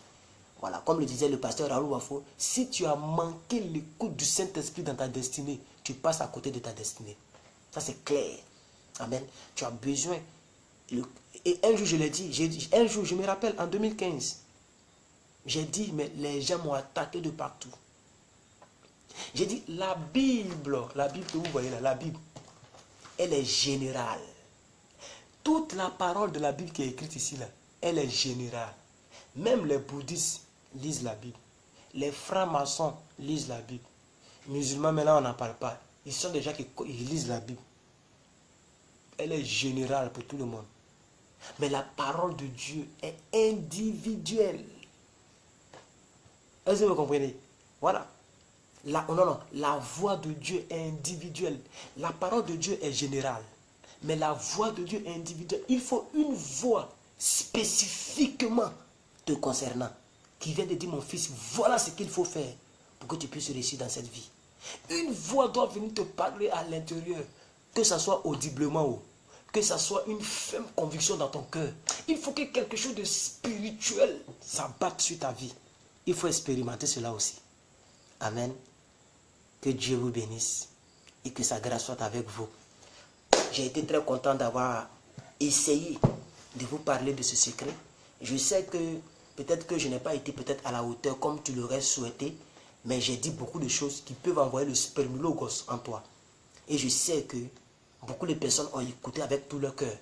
Voilà, comme le disait le pasteur Raoul Wafo, si tu as manqué l'écoute du Saint-Esprit dans ta destinée, tu passes à côté de ta destinée. Ça, c'est clair. Amen. Tu as besoin. Et un jour, je l'ai dit, un jour, je me rappelle, en 2015, j'ai dit, mais les gens m'ont attaqué de partout. J'ai dit, la Bible que vous voyez là, la Bible, elle est générale. Toute la parole de la Bible qui est écrite ici, là, elle est générale. Même les bouddhistes lisent la Bible. Les francs-maçons lisent la Bible. Les musulmans, mais là, on n'en parle pas. Ils sont des gens qui lisent la Bible. Elle est générale pour tout le monde. Mais la parole de Dieu est individuelle. Est-ce que vous comprenez? Voilà. La voix de Dieu est individuelle. La parole de Dieu est générale. Mais la voix de Dieu est individuelle. Il faut une voix spécifiquement te concernant, qui vient de dire, mon fils, voilà ce qu'il faut faire pour que tu puisses réussir dans cette vie. Une voix doit venir te parler à l'intérieur, que ça soit audiblement, que ça soit une ferme conviction dans ton cœur. Il faut que quelque chose de spirituel s'abatte sur ta vie. Il faut expérimenter cela aussi. Amen. Que Dieu vous bénisse et que sa grâce soit avec vous. J'ai été très content d'avoir essayé de vous parler de ce secret. Je sais que peut-être que je n'ai pas été peut-être à la hauteur comme tu l'aurais souhaité, mais j'ai dit beaucoup de choses qui peuvent envoyer le spermulogos en toi. Et je sais que beaucoup de personnes ont écouté avec tout leur cœur.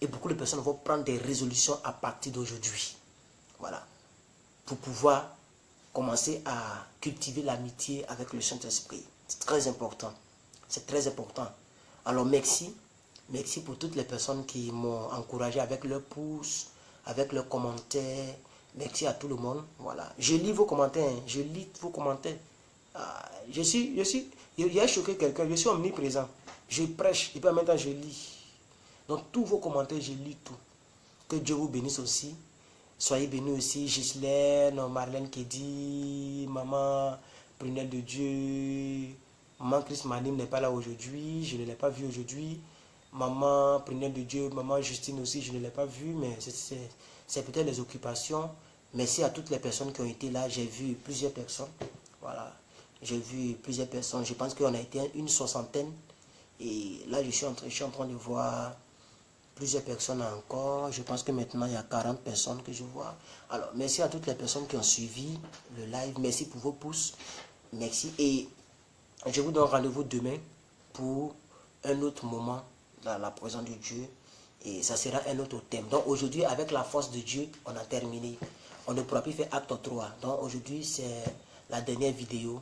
Et beaucoup de personnes vont prendre des résolutions à partir d'aujourd'hui. Voilà. Pour pouvoir commencer à cultiver l'amitié avec le Saint-Esprit. C'est très important. C'est très important. Alors merci. Merci pour toutes les personnes qui m'ont encouragé avec leurs pouces, avec leurs commentaires. Merci à tout le monde. Voilà. Je lis vos commentaires. Je lis vos commentaires. Il a choqué quelqu'un. Je suis omniprésent. Je prêche et puis en même temps je lis. Donc tous vos commentaires, je lis tout. Que Dieu vous bénisse aussi. Soyez bénis aussi. Ghislaine, Marlène Kedi, Maman Prunelle de Dieu. Maman Chris Manim n'est pas là aujourd'hui. Je ne l'ai pas vue aujourd'hui. Maman Prunelle de Dieu, Maman Justine aussi, je ne l'ai pas vue. Mais c'est peut-être les occupations. Merci à toutes les personnes qui ont été là. J'ai vu plusieurs personnes. Voilà. J'ai vu plusieurs personnes. Je pense qu'on a été une soixantaine. Et là, je suis en train de voir plusieurs personnes encore. Je pense que maintenant, il y a 40 personnes que je vois. Alors, merci à toutes les personnes qui ont suivi le live. Merci pour vos pouces. Merci. Et je vous donne rendez-vous demain pour un autre moment dans la présence de Dieu. Et ça sera un autre thème. Donc aujourd'hui, avec la force de Dieu, on a terminé. On ne pourra plus faire acte 3. Donc aujourd'hui, c'est la dernière vidéo.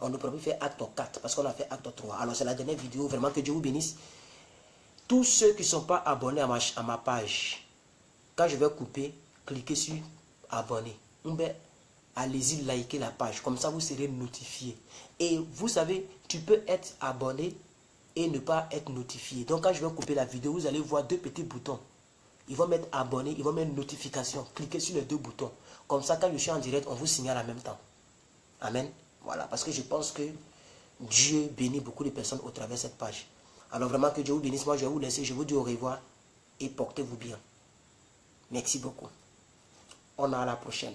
On ne pourra plus faire acte 4 parce qu'on a fait acte 3. Alors c'est la dernière vidéo. Vraiment que Dieu vous bénisse. Tous ceux qui ne sont pas abonnés à ma page, quand je vais couper, cliquez sur abonner. Allez-y liker la page. Comme ça, vous serez notifié. Et vous savez, tu peux être abonné et ne pas être notifié. Donc quand je vais couper la vidéo, vous allez voir deux petits boutons. Ils vont mettre abonné, ils vont mettre notification. Cliquez sur les deux boutons. Comme ça, quand je suis en direct, on vous signale en même temps. Amen. Voilà, parce que je pense que Dieu bénit beaucoup de personnes au travers de cette page. Alors vraiment que Dieu vous bénisse. Moi, je vais vous laisser. Je vous dis au revoir et portez-vous bien. Merci beaucoup. On est à la prochaine.